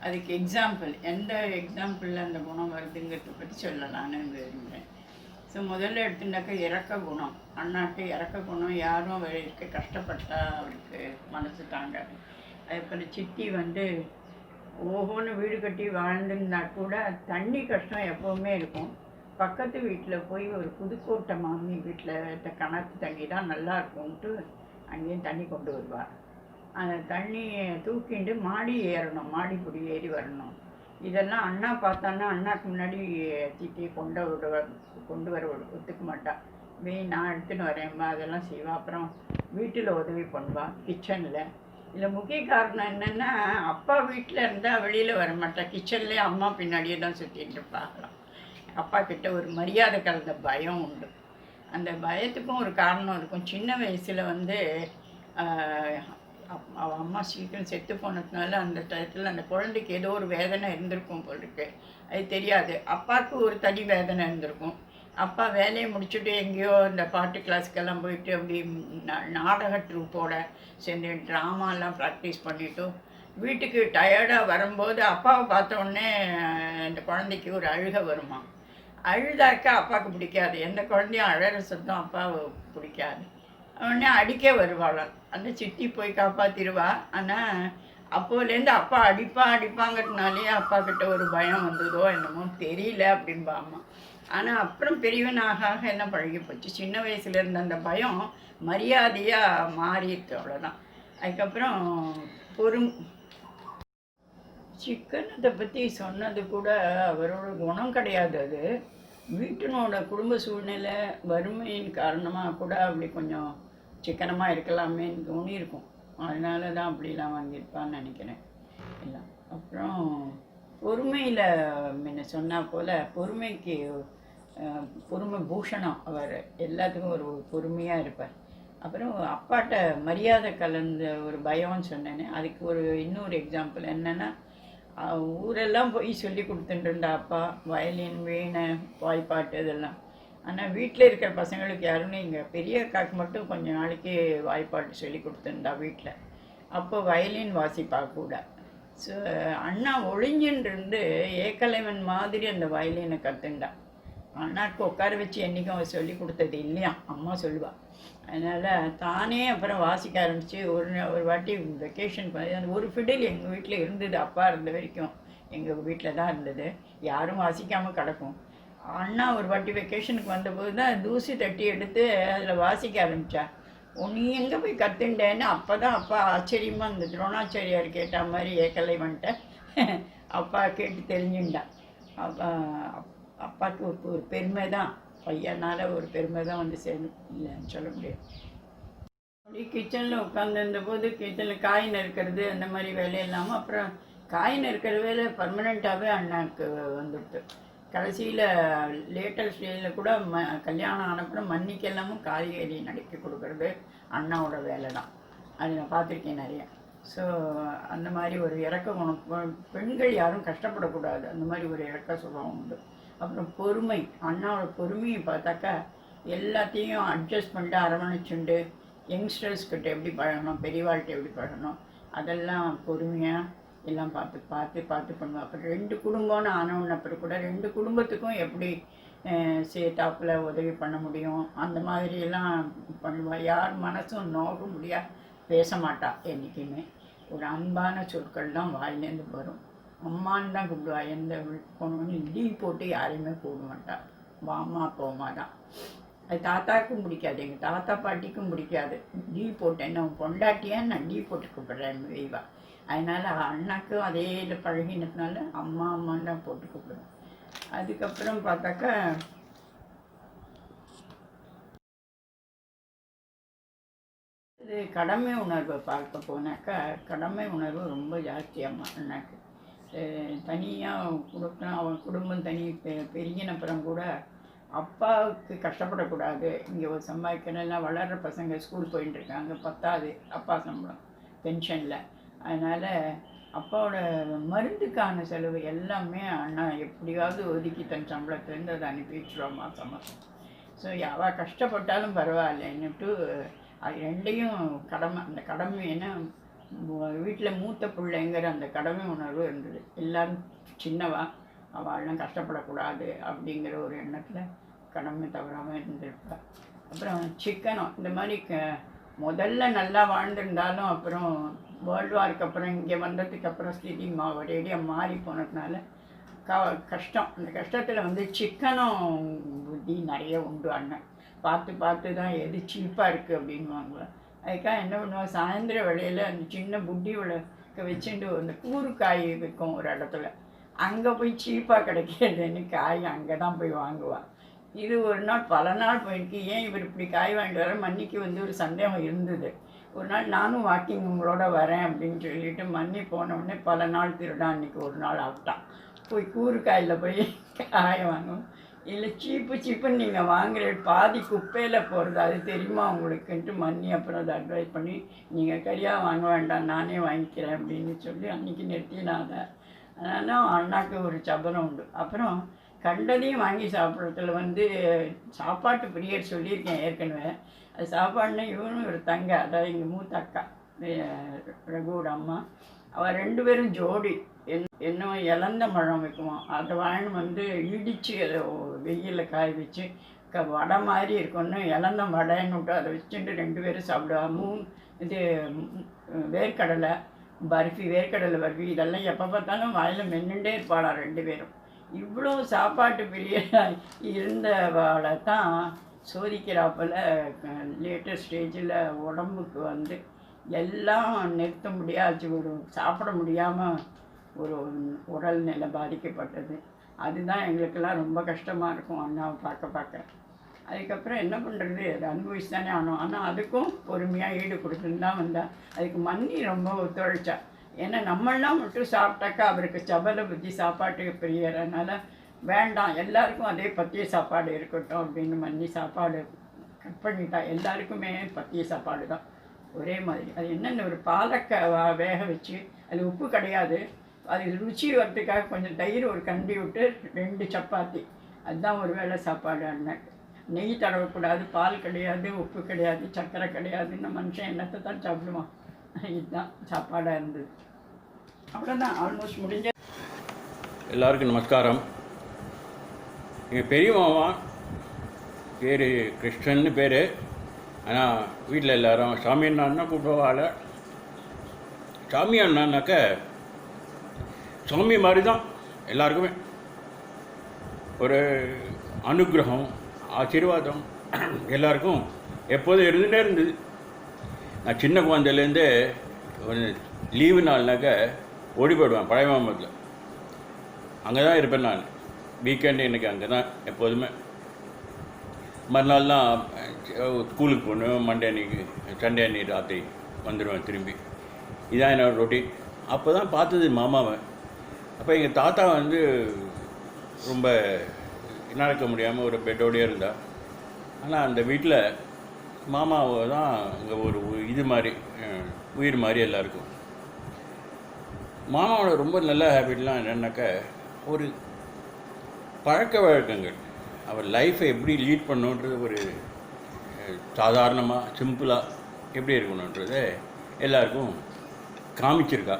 அதுக்கு எக்ஸாம்பிள், எந்த எக்ஸாம்பிளில் அந்த குணம் வருதுங்கிறத பற்றி சொல்லலான்னு விரும்புகிறேன். ஸோ முதல்ல எடுத்துட்டாக்கா இறக்க குணம். அண்ணாட்டு இறக்க குணம். யாரும் அவருக்கு கஷ்டப்பட்டா அவருக்கு மனசு தாங்காது. அதுபோல் சித்தி வந்து ஓஹோன்னு வீடு கட்டி வாழ்ந்துருந்தா கூட தண்ணி கஷ்டம் எப்போவுமே இருக்கும். பக்கத்து வீட்டில் போய் ஒரு புதுக்கோட்டை மாமி வீட்டில் கிணத்து தண்ணி தான் நல்லா இருக்கும்ன்ட்டு அங்கேயும் தண்ணி கொண்டு வருவாள். அந்த தண்ணியை தூக்கிட்டு மாடி ஏறணும், மாடிப்படி ஏறி வரணும். இதெல்லாம் அண்ணா பார்த்தான்னா அண்ணாக்கு முன்னாடி சித்தி கொண்டு வர ஒத்துக்க மாட்டாள். நான் எடுத்துன்னு வரேன்மா, அதெல்லாம் செய்வாள். அப்புறம் வீட்டில் உதவி பண்ணுவாள் கிச்சனில். இதில் முக்கிய காரணம் என்னென்னா, அப்பா வீட்டில் இருந்தால் வெளியில் வர மாட்டா, கிச்சன்லேயே அம்மா பின்னாடியே தான் சுற்றிட்டு இருப்பாங்களாம். அப்பா கிட்ட ஒரு மரியாதை கலந்த பயம் உண்டு. அந்த பயத்துக்கும் ஒரு காரணம் இருக்கும். சின்ன வயசில் வந்து அவள் அம்மா சீக்கிரம் செத்து போனதுனால அந்த டயத்தில் அந்த குழந்தைக்கு ஏதோ ஒரு வேதனை இருந்திருக்கும் போல் இருக்கு. அது தெரியாது. அப்பாவுக்கு ஒரு தனி வேதனை இருந்திருக்கும். அப்பா வேலையை முடிச்சுட்டு எங்கேயோ இந்த பாட்டு கிளாஸுக்கெல்லாம் போயிட்டு அப்படி நாடக ட்ரூப்போட சேர்ந்து ட்ராமாலாம் ப்ராக்டிஸ் பண்ணிவிட்டு வீட்டுக்கு டயர்டாக வரும்போது அப்பாவை பார்த்த உடனே இந்த குழந்தைக்கு ஒரு அழுகை வருமா. அழுதாக்கா அப்பாவுக்கு பிடிக்காது. எந்த குழந்தையும் அழற சத்தம் அப்பாவை பிடிக்காது. உடனே அடிக்க வருவாளாம். அந்த சித்தி போய் காப்பாற்றிடுவா. ஆனால் அப்போலேருந்து அப்பா அடிப்பாங்கிறதுனாலே அப்பா கிட்ட ஒரு பயம் வந்ததோ என்னமோ தெரியல அப்படின்பா அம்மா. ஆனால் அப்புறம் பெரியவனாக என்ன பழகி போச்சு. சின்ன வயசுல இருந்த அந்த பயம் மரியாதையாக மாறிடுது, அவ்வளோதான். அதுக்கப்புறம் சிக்கனத்தை பற்றி சொன்னது கூட அவரோட குணம் கிடையாது. அது வீட்டினோட குடும்ப சூழ்நிலை வறுமையின் காரணமாக கூட அப்படி கொஞ்சம் சிக்கனமாக இருக்கலாமேன்னு தோணியிருக்கும். அதனால தான் அப்படிலாம் வாங்கியிருப்பான்னு நினைக்கிறேன் எல்லாம். அப்புறம் பொறுமையில் முன்ன சொன்னால் போல் பொறுமைக்கு பொறுமை பூஷணம். அவர் எல்லாத்துக்கும் ஒரு பொறுமையாக இருப்பார். அப்புறம் அப்பாட்ட மரியாதை கலந்த ஒரு பயம்னு சொன்னேன்னு அதுக்கு ஒரு இன்னொரு எக்ஸாம்பிள் என்னென்னா, ஊரெல்லாம் போய் சொல்லி கொடுத்துட்டு இருந்தா அப்பா வயலின், வீணை, வாய்ப்பாட்டு இதெல்லாம். ஆனால் வீட்டில் இருக்கிற பசங்களுக்கு யாருன்னு இங்கே பெரிய அக்காவுக்கு மட்டும் கொஞ்ச நாளைக்கு வாய்ப்பாட்டு சொல்லி கொடுத்துருந்தா வீட்டில். அப்போ வயலின் வாசிப்பா கூட. ஸோ அண்ணா ஒளிஞ்சின்னு ஏக்கலைவன் மாதிரி அந்த வயலினை கற்றுண்டா. அண்ணாக்கு உட்கார வச்சு என்றைக்கும் அவர் சொல்லி கொடுத்தது இல்லையா, அம்மா சொல்லுவாள். அதனால் தானே அப்புறம் வாசிக்க ஆரம்பித்து ஒரு வாட்டி வெக்கேஷன் அந்த ஒரு ஃபிடில் எங்கள் வீட்டில் இருந்தது. அப்பா இருந்த வரைக்கும் எங்கள் வீட்டில் தான் இருந்தது, யாரும் வாசிக்காமல் கிடக்கும். அண்ணா ஒரு வாட்டி வெக்கேஷனுக்கு வந்தபோது தான் தூசி தட்டி எடுத்து அதில் வாசிக்க ஆரம்பித்தா. நீ எங்கே போய் கற்றுண்டேன்னு அப்போ தான் அப்பா ஆச்சரியமாக இந்த துரோணாச்சாரியார் கேட்ட மாதிரி ஏக்கலை வந்துட்டேன். அப்பா கேட்டு தெரிஞ்சுண்டா. அப்பாவுக்கு ஒரு பெருமை தான், பையனால் ஒரு பெருமை தான் வந்து சேரும், இல்லைன்னு சொல்ல முடியாது. அப்படியே கிச்சனில் உட்காந்துருந்த போது கிச்சனில் காய் நறுக்கிறது அந்த மாதிரி வேலை இல்லாமல் அப்புறம் காய் நறுக்கிற வேலை பர்மனெண்ட்டாகவே அண்ணாவுக்கு வந்துடுது. கடைசியில் லேட்டர் ஸ்டேஜில் கூட கல்யாணம் ஆனப்புறம் மன்னிக்கெல்லாமும் காய்கறி நடுக்கி கொடுக்கறது அண்ணாவோட வேலை தான். அது நான் பார்த்துருக்கேன் நிறையா. ஸோ அந்த மாதிரி ஒரு இறக்க குணம், பெண்கள் யாரும் கஷ்டப்படக்கூடாது, அந்த மாதிரி ஒரு இறக்க சுபாவம் உண்டு. அப்புறம் பொறுமை, அண்ணாவோட பொறுமையை பார்த்தாக்கா எல்லாத்தையும் அட்ஜஸ்ட் பண்ணிட்டு அரவணைச்சுண்டு யங்ஸ்டர்ஸ்கிட்ட எப்படி பழகணும், பெரியவாள்கிட்ட எப்படி பழகணும், அதெல்லாம் பொறுமையாக எல்லாம் பார்த்து பண்ணுவோம். அப்புறம் 2 குடும்பம்னு ஆனவன அப்புறம் கூட 2 குடும்பத்துக்கும் எப்படி சேர்த்தாப்பில் உதவி பண்ண முடியும் அந்த மாதிரியெல்லாம் பண்ணுவாள். யார் மனசும் நோக்க முடியாது பேச மாட்டா. என்றைக்குமே ஒரு அன்பான சொற்கள் தான் வாயிலேருந்து வரும். அம்மான்னு தான் கூப்பிடுவா. எந்த பொண்ணு டீ போட்டு யாரையுமே கூப்பிட மாட்டா. வாமா போமா தான். அது தாத்தாவுக்கும் பிடிக்காது, எங்கள் தாத்தா பாட்டிக்கும் பிடிக்காது. டீ போட்டேன் என்ன பொண்டாட்டியா நான் டீ போட்டு கூப்பிட்றேன் வெய்வா. அதனால் அண்ணாக்கும் அதே இதில் பழகினதுனால அம்மான்னு தான் போட்டு கூப்பிடுவேன். அதுக்கப்புறம் பார்த்தாக்கா இது கடமை உணர்வை பார்க்க போனாக்கா கடமை உணர்வு ரொம்ப ஜாஸ்தியாம்மா அண்ணாக்கு. தனியாக கொடுக்கணும், அவன் குடும்பம் தனி பெருகினப்புறம் கூட அப்பாவுக்கு கஷ்டப்படக்கூடாது. இங்கே ஒரு சம்பாதிக்கிறதெல்லாம் வளர்கிற பசங்க ஸ்கூல் போயிட்டு இருக்காங்க, பத்தாது அப்பா சம்பளம் பென்ஷனில். அதனால் அப்பாவோட மருந்துக்கான செலவு எல்லாமே அண்ணா எப்படியாவது ஒதுக்கி தன் சம்பளத்துலேருந்து அதை அனுப்பி வச்சுருவான் மாதம் மாதம். ஸோ அவள் கஷ்டப்பட்டாலும் பரவாயில்லைன்னுட்டு அது 2யும் அந்த கடமை ஏன்னா வீட்டில் மூத்த பிள்ளைங்கிற அந்த கடமை உணர்வு இருந்தது. எல்லோரும் சின்னவா, அவள்லாம் கஷ்டப்படக்கூடாது அப்படிங்கிற ஒரு எண்ணத்தில் கடமை தவறாமல் இருந்திருப்பாள். அப்புறம் சிக்கனம் இந்த மாதிரி முதல்ல நல்லா வாழ்ந்திருந்தாலும் அப்புறம் வேர்ல்டு வார்க்கு அப்புறம் இங்கே வந்ததுக்கு அப்புறம் ஸ்திதி ஒரேடியாக மாறி போனதுனால கஷ்டம். அந்த கஷ்டத்தில் வந்து சிக்கனம் புத்தி நிறைய உண்டு. அண்ணன் பார்த்து தான் எது சீப்பாக இருக்குது அப்படின்னு வாங்குவேன். அதுக்காக என்ன பண்ணுவேன், சாயந்தர வேளையில் அந்த சின்ன புட்டி விளக்க வச்சுட்டு அந்த கூறுக்காய் விற்கும் ஒரு இடத்துல, அங்கே போய் சீப்பாக கிடைக்கிறதுன்னு காய் அங்கே தான் போய் வாங்குவாள். இது ஒரு நாள் பல நாள் போயிருக்கு. ஏன் இவர் இப்படி காய் வாங்கிட்டு வர மன்னிக்கு வந்து ஒரு சந்தேகம் இருந்தது. ஒரு நாள் நானும் வாக்கிங் உங்களோட வரேன் அப்படின்னு சொல்லிட்டு மன்னி போனவுடனே பல நாள் திருடான். அன்றைக்கி ஒரு நாள் ஆகிட்டான். போய் கூறுக்காயில் போய் காய் வாங்குவோம். இல்லை சீப்புன்னு நீங்கள் வாங்குற பாதி குப்பையில் போகிறது அது தெரியுமா உங்களுக்குன்ட்டு மன்னி அப்புறம் அதை அட்வைஸ் பண்ணி நீங்கள் கறியாக வாங்க வேண்டாம் நானே வாங்கிக்கிறேன் அப்படின்னு சொல்லி அன்றைக்கி நிறுத்தினாங்க. அதனால் அண்ணாக்கு ஒரு சபலம் உண்டு. அப்புறம் கண்டதையும் வாங்கி சாப்பிட்றதுல வந்து சாப்பாட்டு பிரியர் சொல்லியிருக்கேன் ஏற்கனவே. அது சாப்பாடுனா இவனும் ஒரு தங்க, அதாவது எங்கள் மூத்த அக்கா ரகுவோட அம்மா, அவள் 2 பேரும் ஜோடி. இன்னும் இலந்த பழம் வைக்குவோம், அதை வாங்கிட்டு வந்து இடித்து அதை வெயிலில் காய வச்சு வடை மாதிரி இருக்கும்னு இலந்த வடைன்னு விட்டு அதை வச்சுட்டு 2 பேரும் சாப்பிடுவா. இது வேர்க்கடலை பர்ஃபி, வேர்க்கடலை பர்ஃபி, இதெல்லாம் எப்போ பார்த்தாலும் வாயில் மென்னுட்டே இருப்பாளாம் 2 பேரும். இவ்வளோ சாப்பாட்டு பிரியராக இருந்தவாளை தான் சோதிக்கிறாப்பில் லேட்டஸ்ட் ஸ்டேஜில் உடம்புக்கு வந்து எல்லாம் நிறுத்த முடியாச்சு, ஒரு சாப்பிட முடியாமல் ஒரு உடல்நிலை பாதிக்கப்பட்டது. அதுதான் எங்களுக்கெல்லாம் ரொம்ப கஷ்டமாக இருக்கும் அண்ணாவை பார்க்க. அதுக்கப்புறம் என்ன பண்ணுறது, அதை அனுபவிச்சு தானே ஆனோம். ஆனால் அதுக்கும் பொறுமையாக ஈடு கொடுத்துன்னு தான் வந்தேன். அதுக்கு மன்னி ரொம்ப ஒத்துழைச்சா. ஏன்னா நம்மளாம் மட்டும் சாப்பிட்டாக்கா அவருக்கு சபலை புத்தி சாப்பாட்டுக்கு பிரியறதுனால வேண்டாம், எல்லாருக்கும் அதே பத்திய சாப்பாடு இருக்கட்டும் அப்படின்னு மன்னி சாப்பாடு கட் பண்ணிட்டா. எல்லாருக்குமே பத்திய சாப்பாடு தான் ஒரே மாதிரி. அது என்னென்ன ஒரு பாலக்காய் வேக வச்சு, அது உப்பு கிடையாது, அது ருச்சி வரத்துக்காக கொஞ்சம் தயிர் ஒரு கண்டி விட்டு 2 சப்பாத்தி, அதுதான் ஒரு வேளை சாப்பாடு. அண்ணன் நெய் தடவக்கூடாது, பால் கிடையாது, உப்பு கிடையாது, சர்க்கரை கிடையாதுன்னு மனுஷன் என்னத்தை தான் சாப்பிடுவான். இதுதான் சாப்பாடாக இருந்தது. அவ்வளோதான், ஆல்மோஸ்ட் முடிஞ்ச. எல்லாருக்கும் நமஸ்காரம். எங்கள் பெரிய மாமா பேர் கிருஷ்ணன்னு பேர். ஆனால் வீட்டில் எல்லோரும் சாமி அண்ணான்னா கூப்பிடுவாள். சாமி அண்ணான்னாக்க சாமி மாதிரி தான் எல்லாருக்குமே. ஒரு அனுகிரகம், ஆசீர்வாதம் எல்லாருக்கும் எப்போதும் இருந்துகிட்டே இருந்தது. நான் சின்ன குழந்தையிலேருந்தே ஒரு லீவு நாள்னாக்க ஓடி போயிடுவேன் பழைய மாமத்தில். அங்கே தான் இருப்பேன் நான். வீக்கெண்டு எனக்கு அங்கே தான் எப்போதுமே. மறுநாள் தான் ஸ்கூலுக்கு போகணும். மண்டே அன்றைக்கி சண்டே அன்றைக்கி ராத்திரி வந்துடுவேன் திரும்பி. இதான் என்னோடய ரொட்டீன். அப்போ தான் பார்த்தது மாமாவை. அப்போ எங்கள் தாத்தா வந்து ரொம்ப நடக்க முடியாமல் ஒரு பெட்டோடையே இருந்தால். ஆனால் அந்த வீட்டில் மாமாவை தான் அங்கே ஒரு இது மாதிரி, உயிர் மாதிரி எல்லாருக்கும். மாமாவோட ரொம்ப நல்ல ஹேபிட்லாம் என்னென்னாக்கா, ஒரு பழக்க வழக்கங்கள், அவர் லைஃப்பை எப்படி லீட் பண்ணணுன்றது, ஒரு சாதாரணமாக சிம்பிளாக எப்படி இருக்கணுன்றது எல்லாருக்கும் காமிச்சிருக்கா.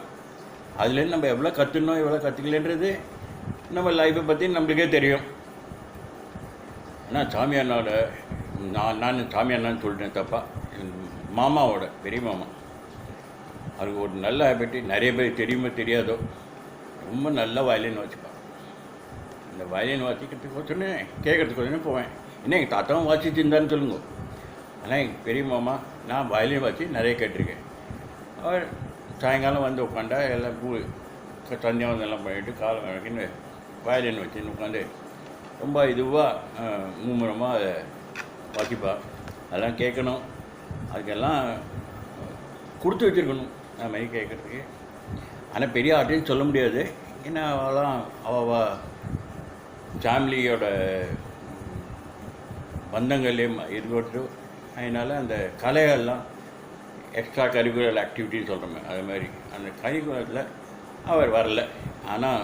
அதுலேருந்து நம்ம எவ்வளோ கற்றுனோம் எவ்வளோ கற்றுக்கலன்றது நம்ம லைஃப்பை பற்றி நம்மளுக்கே தெரியும். ஆனால் சாமி அண்ணாவோட நான் சாமி அண்ணான்னு சொல்லிட்டேன் தப்பாக. மாமாவோட பெரிய மாமா அவருக்கு ஒரு நல்ல ஹேபிட்டு, நிறைய பேர் தெரியுமோ தெரியாதோ, ரொம்ப நல்ல வயலின் வாசிப்பான். அந்த வயலின் வாசிக்கிறதுக்கு வச்சோன்னே கேட்குறதுக்கு வச்சோன்னே போவேன். என்ன எங்கள் தாத்தாவும் வாசிச்சுருந்தான்னு சொல்லுங்க. ஆனால் எங்கள் பெரிய மாமா நான் வயலின் வாசி நிறைய கேட்டிருக்கேன். அவர் சாயங்காலம் வந்து உட்காண்டா எல்லாம் சந்தியாவதெல்லாம் பண்ணிவிட்டு காலம் வரைக்கும் வயலின் வச்சுன்னு உட்காந்து ரொம்ப இதுவாக மும்முரமாக அதை வாசிப்பா. அதெல்லாம் கேட்கணும், அதுக்கெல்லாம் கொடுத்து வச்சுருக்கணும் அது மாதிரி கேட்குறதுக்கு. ஆனால் பெரிய ஆர்டின்னு சொல்ல முடியாது. ஏன்னா அவள் ஃபேமிலியோட பந்தங்கள்லேயும் இருக்கட்டும். அதனால் அந்த கலைகள்லாம் எக்ஸ்ட்ரா கரிக்குலர் ஆக்டிவிட்டின்னு சொல்கிறோமே, அது மாதிரி அந்த கரிக்குலரில் அவர் வரல. ஆனால்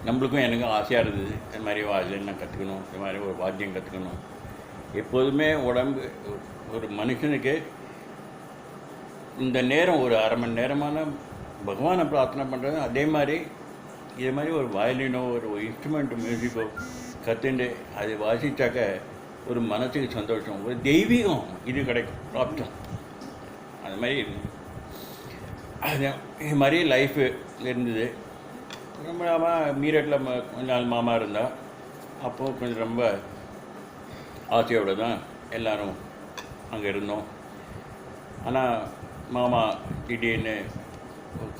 நம்மளுக்கும் எனக்கும் ஆசையாக இருந்தது, இந்த மாதிரி வாத்தியம் கற்றுக்கணும், இந்த மாதிரி ஒரு வாத்தியம் கற்றுக்கணும். எப்போதுமே உடம்பு ஒரு மனுஷனுக்கு இந்த நேரம் ஒரு அரை மணி நேரமான பகவானை பிரார்த்தனை பண்ணுறது, அதே மாதிரி இது மாதிரி ஒரு வயலினோ ஒரு இன்ஸ்ட்ருமெண்ட் மியூசிக்கோ கற்றுண்டு அது வாசித்தாக்க ஒரு மனசுக்கு சந்தோஷம், ஒரு தெய்வீகம் இது கிடைக்கும், பிராப்தம். அது மாதிரி அது இது மாதிரி லைஃபு இருந்தது. ரொம்ப மீரட்டில் கொஞ்ச நாள் மாமா இருந்தால் அப்போது கொஞ்சம் ரொம்ப ஆசையோடு தான் எல்லோரும் அங்கே இருந்தோம். ஆனால் மாமா திடீர்னு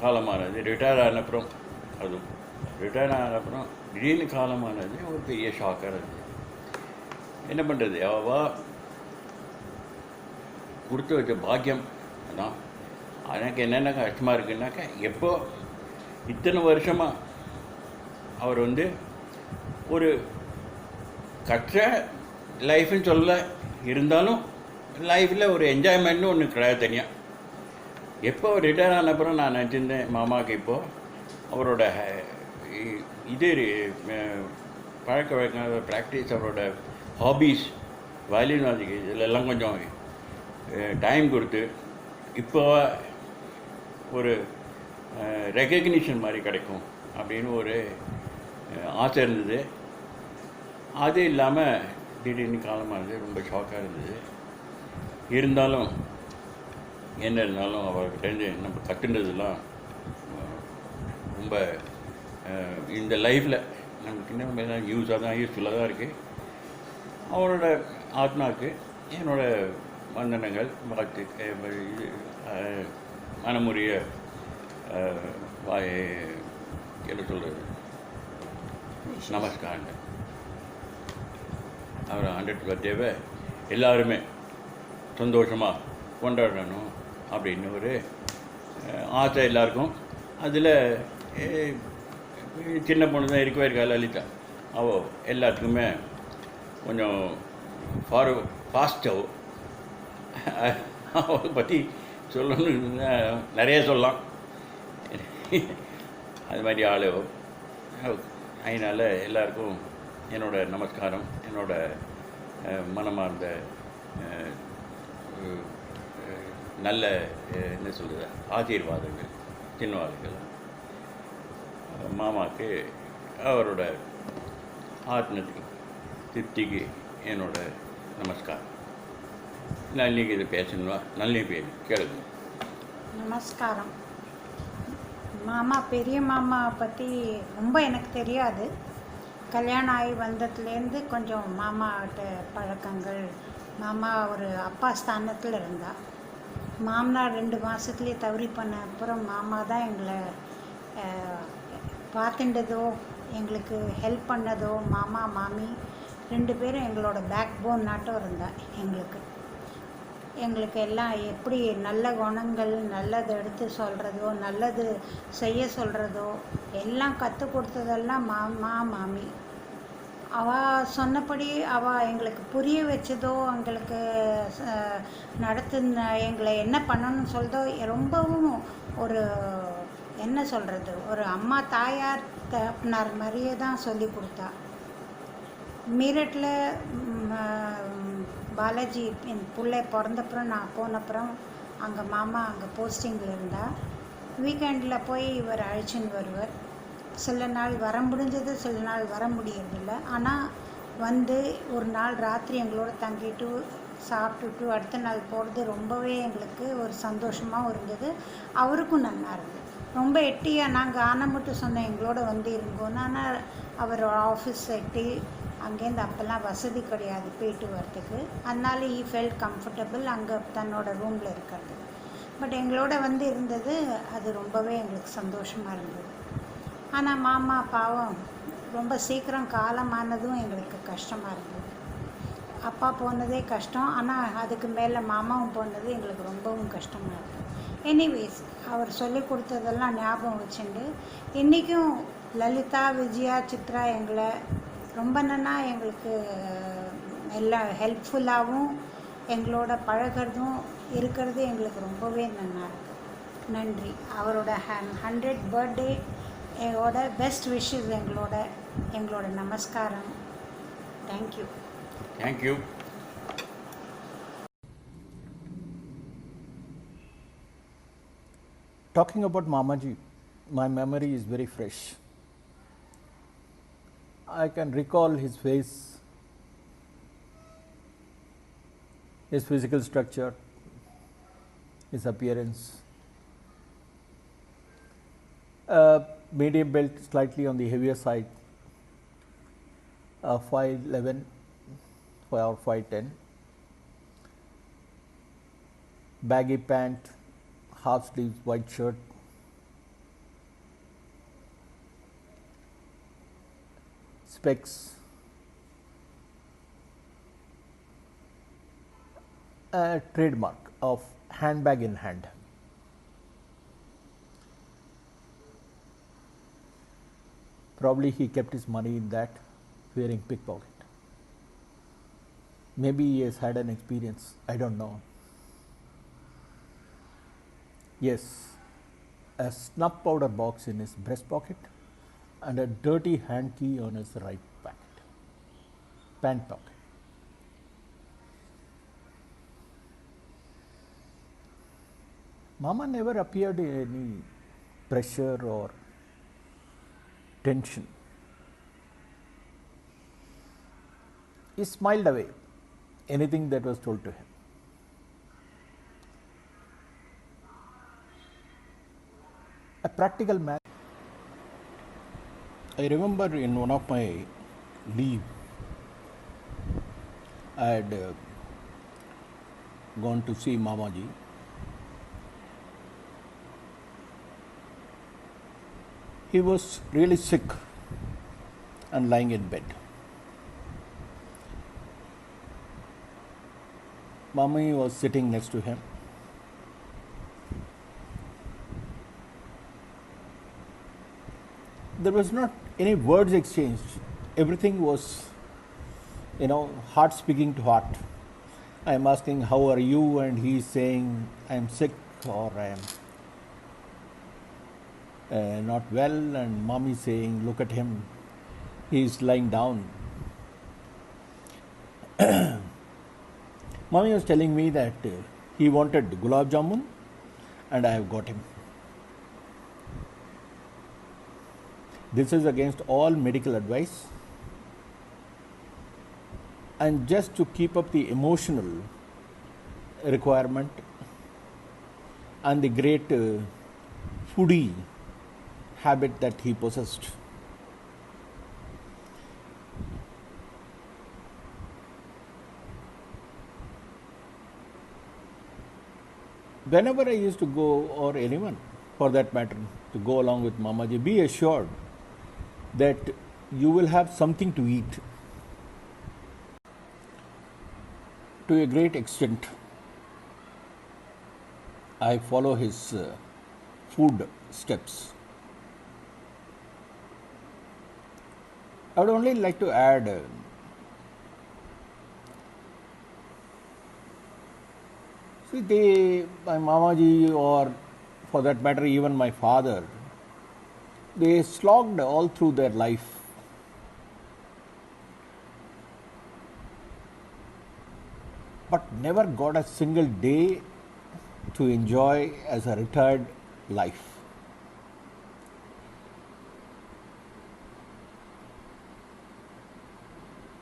காலமானது, ரிட்டையர் ஆனப்புறம், அதுவும் ரிட்டையர் ஆனப்புறம் திடீர்னு காலமானது ஒரு பெரிய ஷாக்காக இருந்தது. என்ன பண்ணுறது, அவா கொடுத்து வச்ச பாக்கியம் அதான். எனக்கு என்னென்ன கஷ்டமாக இருக்குன்னாக்கா, எப்போ இத்தனை வருஷமாக அவர் வந்து ஒரு கஷ்ட லைஃப்னு சொல்ல இருந்தாலும் லைஃப்பில் ஒரு என்ஜாய்மெண்ட்னு ஒன்று கிடையாது தனியாக. எப்போ ரிட்டையர் ஆனப்புறம் நான் நினச்சிருந்தேன் மாமாவுக்கு இப்போது அவரோட இது பழக்க வழக்கம், அவரோட ப்ராக்டிஸ், அவரோட ஹாபீஸ், வயலின் வாசிக்கு இதிலெல்லாம் கொஞ்சம் டைம் கொடுத்து இப்போ ஒரு ரெகக்னிஷன் மாதிரி கிடைக்கும் அப்படின்னு ஒரு ஆசை இருந்தது. அது இல்லாமல் திடீர்னு காலமானது ரொம்ப ஷாக்காக இருந்தது. இருந்தாலும் என்ன இருந்தாலும் அவர்கிட்டேருந்து நம்ம கற்றுன்றதுலாம் ரொம்ப இந்த லைஃப்பில் நமக்கு இன்னும் யூஸ்ஃபுல்லாக தான் இருக்குது. அவரோட ஆத்மாவுக்கு என்னோட வந்தனங்கள், வாழ்த்து, இது மனமுறைய என்ன சொல்கிறது, நமஸ்காரம். அவர் 100th பர்த்டேவை எல்லாருமே சந்தோஷமாக கொண்டாடணும் அப்படின்னு ஒரு ஆசை எல்லாருக்கும். அதில் சின்ன பொண்ணு தான் இருக்கவே இருக்கா லலிதா. அவள் எல்லாத்துக்குமே கொஞ்சம் ஃபாஸ்ட்டாக அவளை பற்றி சொல்லணும்னு நிறைய சொல்லலாம். அது மாதிரி ஆள். அதனால் எல்லாருக்கும் என்னோட நமஸ்காரம், என்னோட மனமார்ந்த நல்ல என்ன சொல்கிறது ஆசீர்வாதங்கள், சின்னவாதங்கள். மாமாவுக்கு அவரோட ஆத்மத்துக்கு திருப்திக்கு என்னோட நமஸ்காரம். நல்லிக்கு இது பேசணுமா? நல்லி பேர் கேளுங்க. நமஸ்காரம். மாமா, பெரிய மாமா பற்றி ரொம்ப எனக்கு தெரியாது. கல்யாணம் ஆகி வந்ததுலேருந்து கொஞ்சம் மாமாட்ட பழக்கங்கள். மாமா ஒரு அப்பா ஸ்தானத்தில் இருந்தா. மாமனார் 2 மாதத்துலேயே தவறி பண்ண அப்புறம் மாமா தான் எங்களை பார்த்துட்டதோ எங்களுக்கு ஹெல்ப் பண்ணதோ. மாமா மாமி 2 பேரும் எங்களோட பேக் போன் நாட்டம் இருந்தா. எங்களுக்கு எல்லாம் எப்படி நல்ல குணங்கள், நல்லது எடுத்து சொல்கிறதோ, நல்லது செய்ய சொல்கிறதோ எல்லாம் கற்றுக் கொடுத்ததெல்லாம் மாமா மாமி. அவள் சொன்னபடி அவள் எங்களுக்கு புரிய வச்சதோ, எங்களுக்கு எங்களை என்ன பண்ணணும்னு சொல்றதோ ரொம்பவும் ஒரு என்ன சொல்கிறது, ஒரு அம்மா தாயார் தகப்பனார் மாதிரியே தான் சொல்லி கொடுத்தா. மீரட்டில் பாலாஜி என் பிள்ளை பிறந்தப்புறம் நான் போனப்புறம் அங்கே மாமா அங்கே போஸ்டிங்கில் இருந்தால் வீக்கெண்டில் போய் இவர் அழைச்சின்னு வருவார். சில நாள் வர முடிஞ்சது, சில நாள் வர முடியறதில்ல. ஆனால் வந்து ஒரு நாள் ராத்திரி எங்களோட தங்கிட்டு சாப்பிட்டுட்டு அடுத்த நாள் போகிறது ரொம்பவே எங்களுக்கு ஒரு சந்தோஷமாகவும் இருந்தது. அவருக்கும் நல்லா இருந்தது. ரொம்ப எட்டியாக நாங்கள் ஆனமட்டு சொன்ன எங்களோட வந்து இருங்கோன்னு. ஆனால் அவர் ஆஃபீஸ் செட்டு அங்கேருந்து அப்போல்லாம் வசதி கிடையாது போயிட்டு வரத்துக்கு. அதனால ஈ ஃபெல்ட் கம்ஃபர்டபுள் அங்கே தன்னோட ரூமில் இருக்கிறது. பட் எங்களோட வந்து இருந்தது அது ரொம்பவே எங்களுக்கு சந்தோஷமாக இருந்தது. ஆனால் மாமா பாவம் ரொம்ப சீக்கிரம் காலமானதும் எங்களுக்கு கஷ்டமாக இருந்தது. அப்பா போனதே கஷ்டம், ஆனால் அதுக்கு மேலே மாமாவும் போனது எங்களுக்கு ரொம்பவும் கஷ்டமாக இருக்குது. எனிவேஸ், அவர் சொல்லி கொடுத்ததெல்லாம் ஞாபகம் வச்சுண்டு இன்றைக்கும் லலிதா, விஜயா, சித்ரா எங்களை ரொம்ப நல்லா எங்களுக்கு எல்லாம் ஹெல்ப்ஃபுல்லாகவும் எங்களோட பழகிறதும் இருக்கிறது எங்களுக்கு ரொம்பவே நல்லா இருக்குது. நன்றி. அவரோட 100th பர்த்டே எங்களோட பெஸ்ட் விஷஸ், எங்களோட நமஸ்காரம். Thank you. Thank you. Talking about Mamaji, my memory is very fresh. I can recall his face, his physical structure, his appearance. Medium built, slightly on the heavier side, 5'11" or 5'10", baggy pant, half sleeves, white shirt, specs, a trademark of handbag in hand. Probably he kept his money in that, wearing pickpocket. Maybe he has had an experience, I don't know. Yes, a snuff powder box in his breast pocket and a dirty hand key on his right pocket. pant pocket. Mama never appeared in any pressure or tension. He smiled away anything that was told to him. A practical man. I remember in one of my leave, I had gone to see Mamaji. He was really sick and lying in bed. Mummy was sitting next to him. There was not any words exchanged. Everything was, heart speaking to heart. I am asking, how are you? And he is saying, I am sick or I am not well. And mommy saying, look at him, he is lying down. Mommy was telling me that he wanted gulab jamun and I have got him. This is against all medical advice. And just to keep up the emotional requirement and the great foodie habit that he possessed. Whenever I used to go, or anyone for that matter, to go along with Mamaji, be assured that you will have something to eat. To a great extent, I follow his food steps. I would only like to add my Mamaji, or for that matter even my father, they slogged all through their life. But never got a single day to enjoy as a retired life.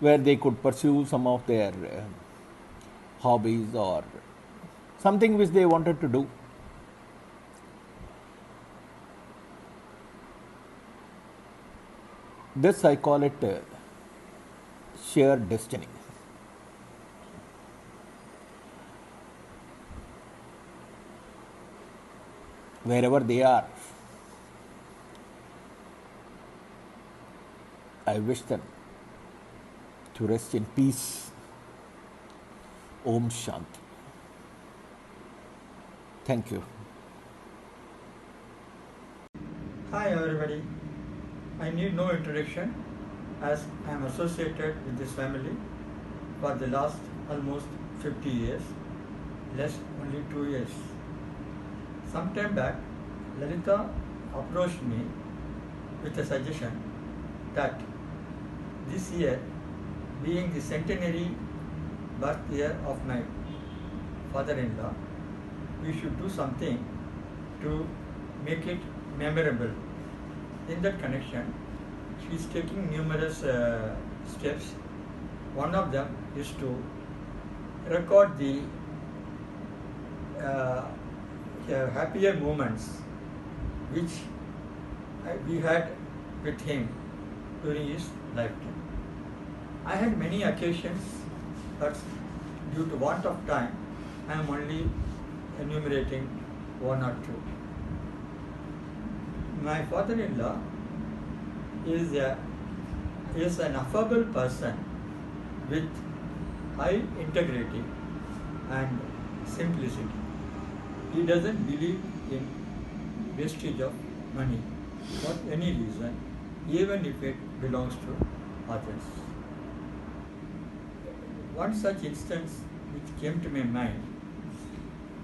Where they could pursue some of their hobbies or something which they wanted to do. This I call it shared destiny. Wherever they are, I wish them to rest in peace. Om Shanti. Thank you. Hi everybody. I need no introduction as I am associated with this family for the last almost 50 years, less only 2 years. Some time back, Lalita approached me with a suggestion that this year, being the centenary birth year of my father-in-law, we should do something to make it memorable. In that connection, she is taking numerous steps. One of them is to record the happier moments which we had with him during his lifetime. I had many occasions, but due to want of time, I am only enumerating one or two. My father-in-law is an affable person with high integrity and simplicity. He doesn't believe in wastage of money for any reason, even if it belongs to others. One such instance which came to my mind,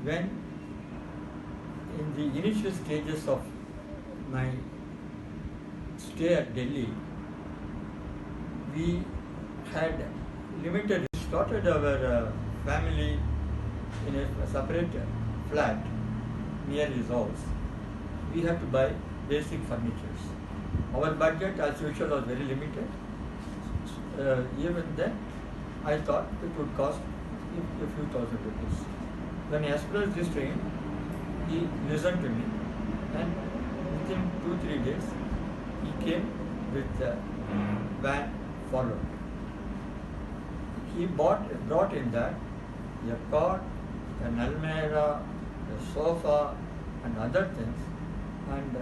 when in the initial stages of my stay at Delhi, we had limited. We started our family in a separate flat near his house. We had to buy basic furniture. Our budget, as usual, was very limited. Even then, I thought it would cost a few thousand rupees. When I expressed this to him, he listened to me, and within 2-3 days, he came with a van followed. He brought in that a cot, an almirah, a sofa, and other things. And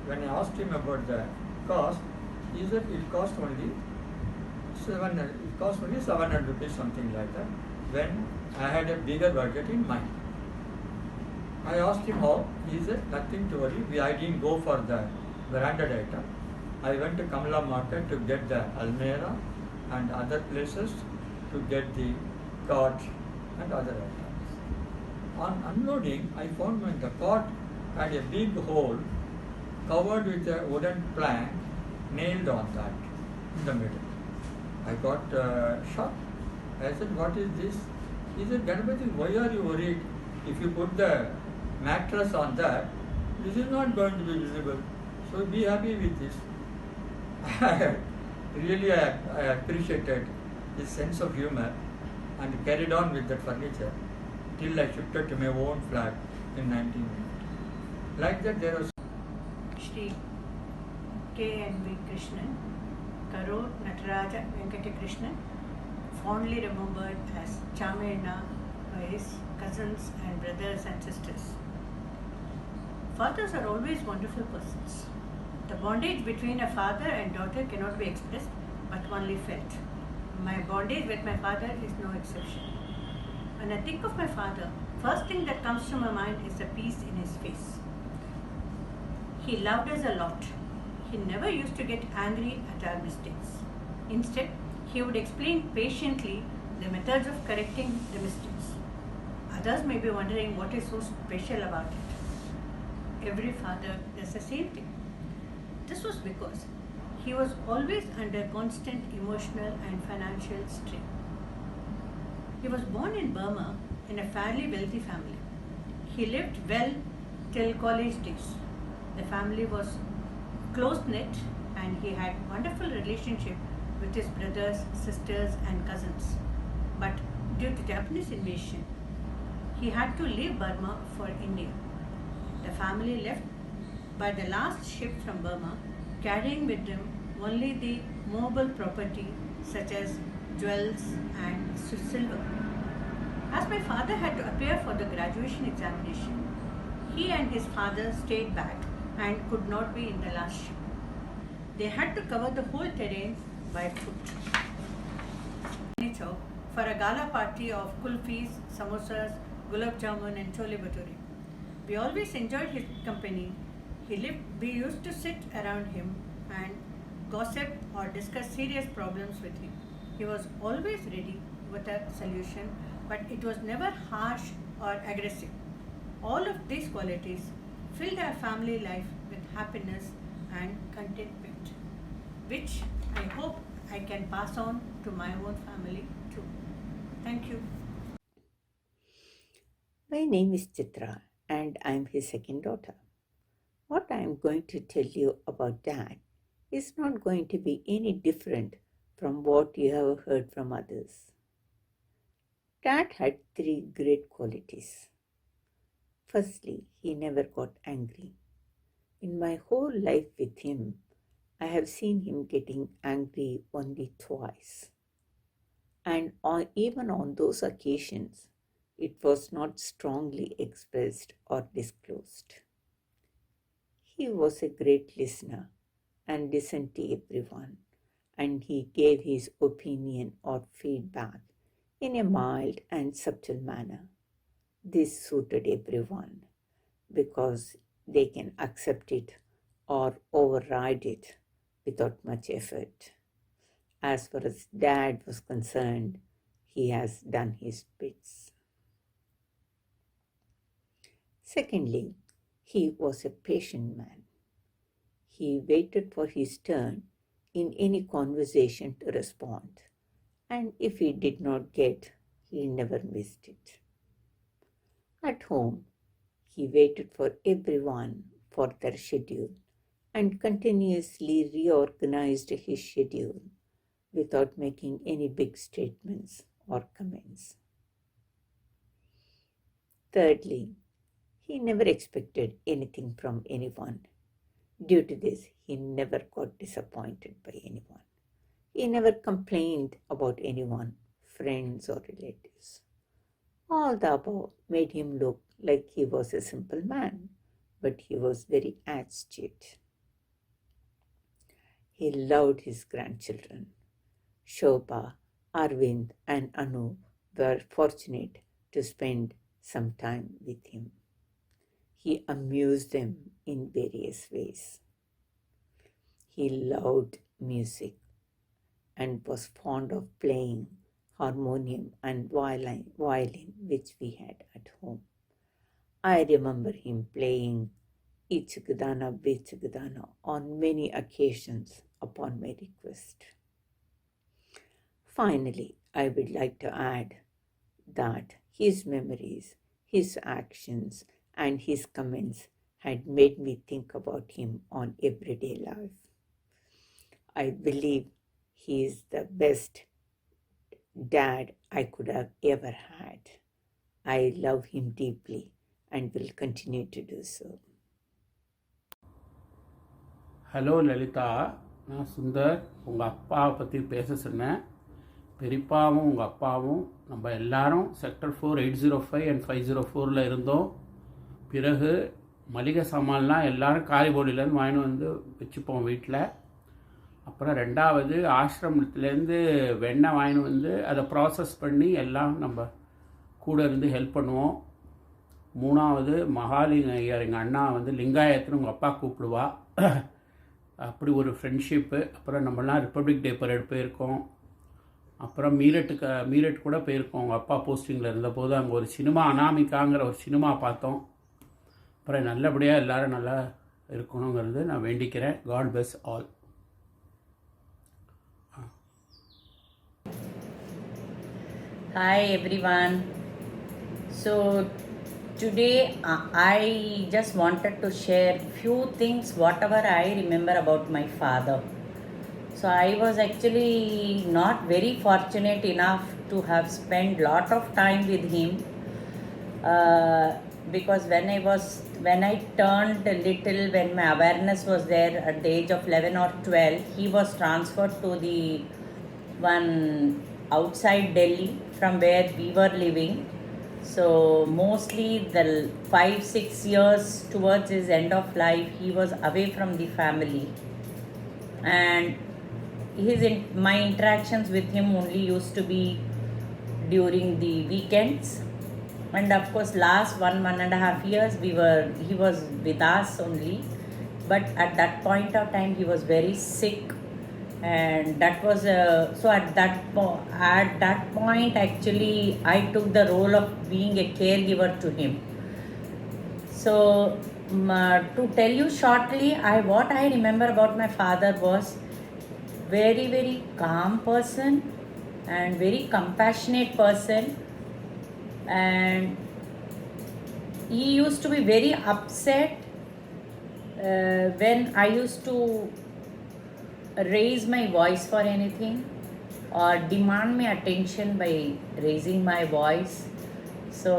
when I asked him about the cost, he said it cost only 700 rupees, something like that, when I had a bigger budget in mind. I asked him how. He said nothing to worry. I didn't go for the branded item. I went to Kamala Market to get the almirah and other places to get the cot and other items. On unloading, I found when the cot had a big hole covered with a wooden plank nailed on that in the middle. I got shocked. I said, what is this? He said, Ganapati, why are you worried? If you put the mattress on that, this is not going to be visible. So be happy with this. Really, I appreciated his sense of humor and carried on with that furniture till I shifted to my own flat in 1990. Like that, there was Shri K.N.V. Krishnan, Karur Nataraja Venkata Krishnan, fondly remembered as Chamayana by his cousins and brothers and sisters. Fathers are always wonderful persons. The bondage between a father and daughter cannot be expressed but only felt. My bondage with my father is no exception. When I think of my father, first thing that comes to my mind is the peace in his face. He loved us a lot. He never used to get angry at our mistakes. Instead, he would explain patiently the methods of correcting the mistakes. Others may be wondering what is so special about it. Every father does the same thing. This was because he was always under constant emotional and financial strain. He was born in Burma in a fairly wealthy family. He lived well till college days. The family was close-knit and he had wonderful relationship with his brothers, sisters and cousins. But due to Japanese invasion, he had to leave Burma for India. The family left by the last ship from Burma, carrying with them only the movable property such as jewels and silver. As my father had to appear for the graduation examination, he and his father stayed back and could not be in the last ship. They had to cover the whole terrain by foot. For a gala party of kulfis, samosas, gulab jamun and chole bhature. We always enjoyed his company. We used to sit around him and gossip or discuss serious problems with him. He was always ready with a solution, but it was never harsh or aggressive. All of these qualities filled our family life with happiness and contentment, which I hope I can pass on to my own family too. Thank you. My name is Chitra and I am his second daughter. What I am going to tell you about Dad is not going to be any different from what you have heard from others. Dad had 3 great qualities. Firstly, he never got angry. In my whole life with him, I have seen him getting angry only twice. And even on those occasions, it was not strongly expressed or disclosed. He was a great listener and listened to everyone, and he gave his opinion or feedback in a mild and subtle manner. This suited everyone because they can accept it or override it without much effort. As far as Dad was concerned, he has done his bits. Secondly, he was a patient man. He waited for his turn in any conversation to respond and if he did not get, he never missed it. At home, he waited for everyone for their schedule and continuously reorganized his schedule without making any big statements or comments. Thirdly, he never expected anything from anyone. Due to this, he never got disappointed by anyone. He never complained about anyone, friends or relatives. All the above made him look like he was a simple man, but he was very astute. He loved his grandchildren. Shobha, Arvind, and Anu were fortunate to spend some time with him. He amused them in various ways. He loved music and was fond of playing harmonium and violin which we had at home. I remember him playing Ichukudana Bichukudana on many occasions upon my request. Finally, I would like to add that his memories, his actions, and his comments had made me think about him on everyday life. I believe he is the best dad I could have ever had. I love him deeply and will continue to do so. Hello Lalitha, நான் சுந்தர். உங்கள் அப்பாவை பற்றி பேச சொன்னேன். பெரியப்பாவும் உங்கள் அப்பாவும் நம்ம எல்லாரும் செக்டர் 4 805 அண்ட் 504 இருந்தோம். பிறகு மளிகை சாமான்லாம் எல்லோரும் காரிபோடியிலேருந்து வாங்கிட்டு வந்து வச்சுப்போம் வீட்டில். அப்புறம் ரெண்டாவது ஆசிரமத்துலேருந்து வெண்ணெய் வாங்கிட்டு வந்து அதை ப்ராசஸ் பண்ணி எல்லாம் நம்ம கூட இருந்து ஹெல்ப் பண்ணுவோம். மூணாவது மகாலிங்க ஐயர், எங்கள் அண்ணா வந்து லிங்காயத்துன்னு உங்கள் அப்பா கூப்பிடுவா. அப்படி ஒரு ஃப்ரெண்ட்ஷிப்பு. அப்புறம் நம்மளாம் ரிப்பப்ளிக் டே பரேட் போயிருக்கோம். அப்புறம் மீரட் கூட போயிருக்கோம். உங்கள் அப்பா போஸ்டிங்கில் இருந்தபோது அங்கே ஒரு சினிமா, அனாமிகாங்கிற ஒரு சினிமா பார்த்தோம். அப்புறம் நல்லபடியாக எல்லோரும் நல்லா இருக்கணுங்கிறது நான் வேண்டிக்கிறேன். God bless all. Hi everyone. So today I just wanted to share few things whatever I remember about my father. So I was actually not very fortunate enough to have spent lot of time with him because when I turned little, when my awareness was there at the age of 11 or 12, he was transferred to the one outside Delhi from where we were living. So mostly the 5-6 years towards his end of life, he was away from the family, and my interactions with him only used to be during the weekends. And of course last 1.5 years he was with us only, but at that point of time he was very sick, and that was so at that point actually I took the role of being a caregiver to him. So to tell you shortly, what I remember about my father was very, very calm person and very compassionate person, and he used to be very upset when I used to raise my voice for anything or demand my attention by raising my voice. So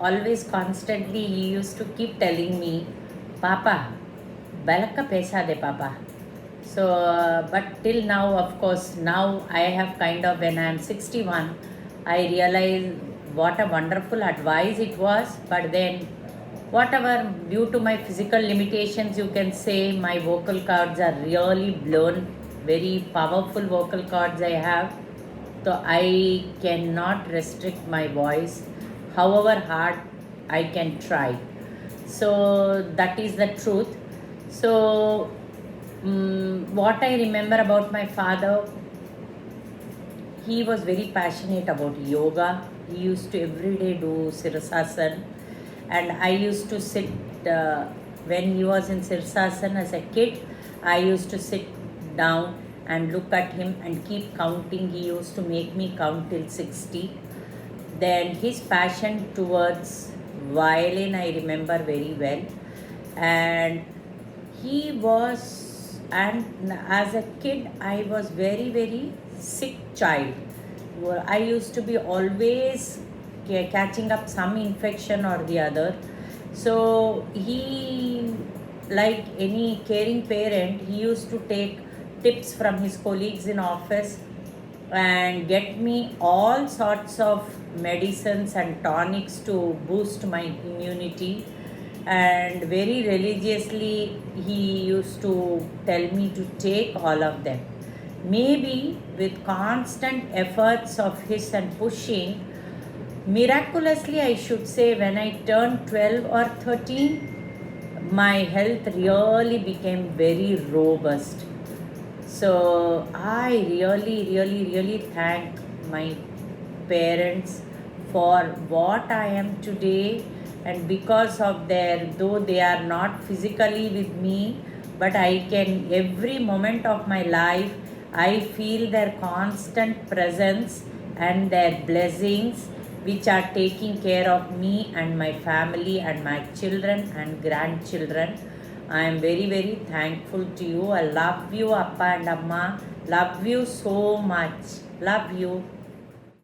always constantly he used to keep telling me, Papa, balakka pesa de Papa. So but till now, of course, now I have kind of, when I am 61, I realize what a wonderful advice it was. But then whatever, due to my physical limitations, you can say my vocal cords are really blown, very powerful vocal cords I have. So I cannot restrict my voice, however hard I can try. So that is the truth. So what I remember about my father, he was very passionate about yoga. He used to every day do Sirsasana. And I used to sit, when he was in Sirsasana as a kid, I used to sit down and look at him and keep counting. He used to make me count till 60. Then his passion towards violin I remember very well. And he was, and as a kid I was very, very sick child. I used to be always catching up some infection or the other. So he, like any caring parent, he used to take tips from his colleagues in office and get me all sorts of medicines and tonics to boost my immunity. And very religiously he used to tell me to take all of them. Maybe with constant efforts of his and pushing, miraculously I should say, when I turned 12 or 13, my health really became very robust. So I really thank my parents for what I am today. And because of their, though they are not physically with me, but I can, every moment of my life, I feel their constant presence and their blessings, which are taking care of me and my family and my children and grandchildren. I am very, very thankful to you. I love you, Appa and Amma. Love you so much. Love you.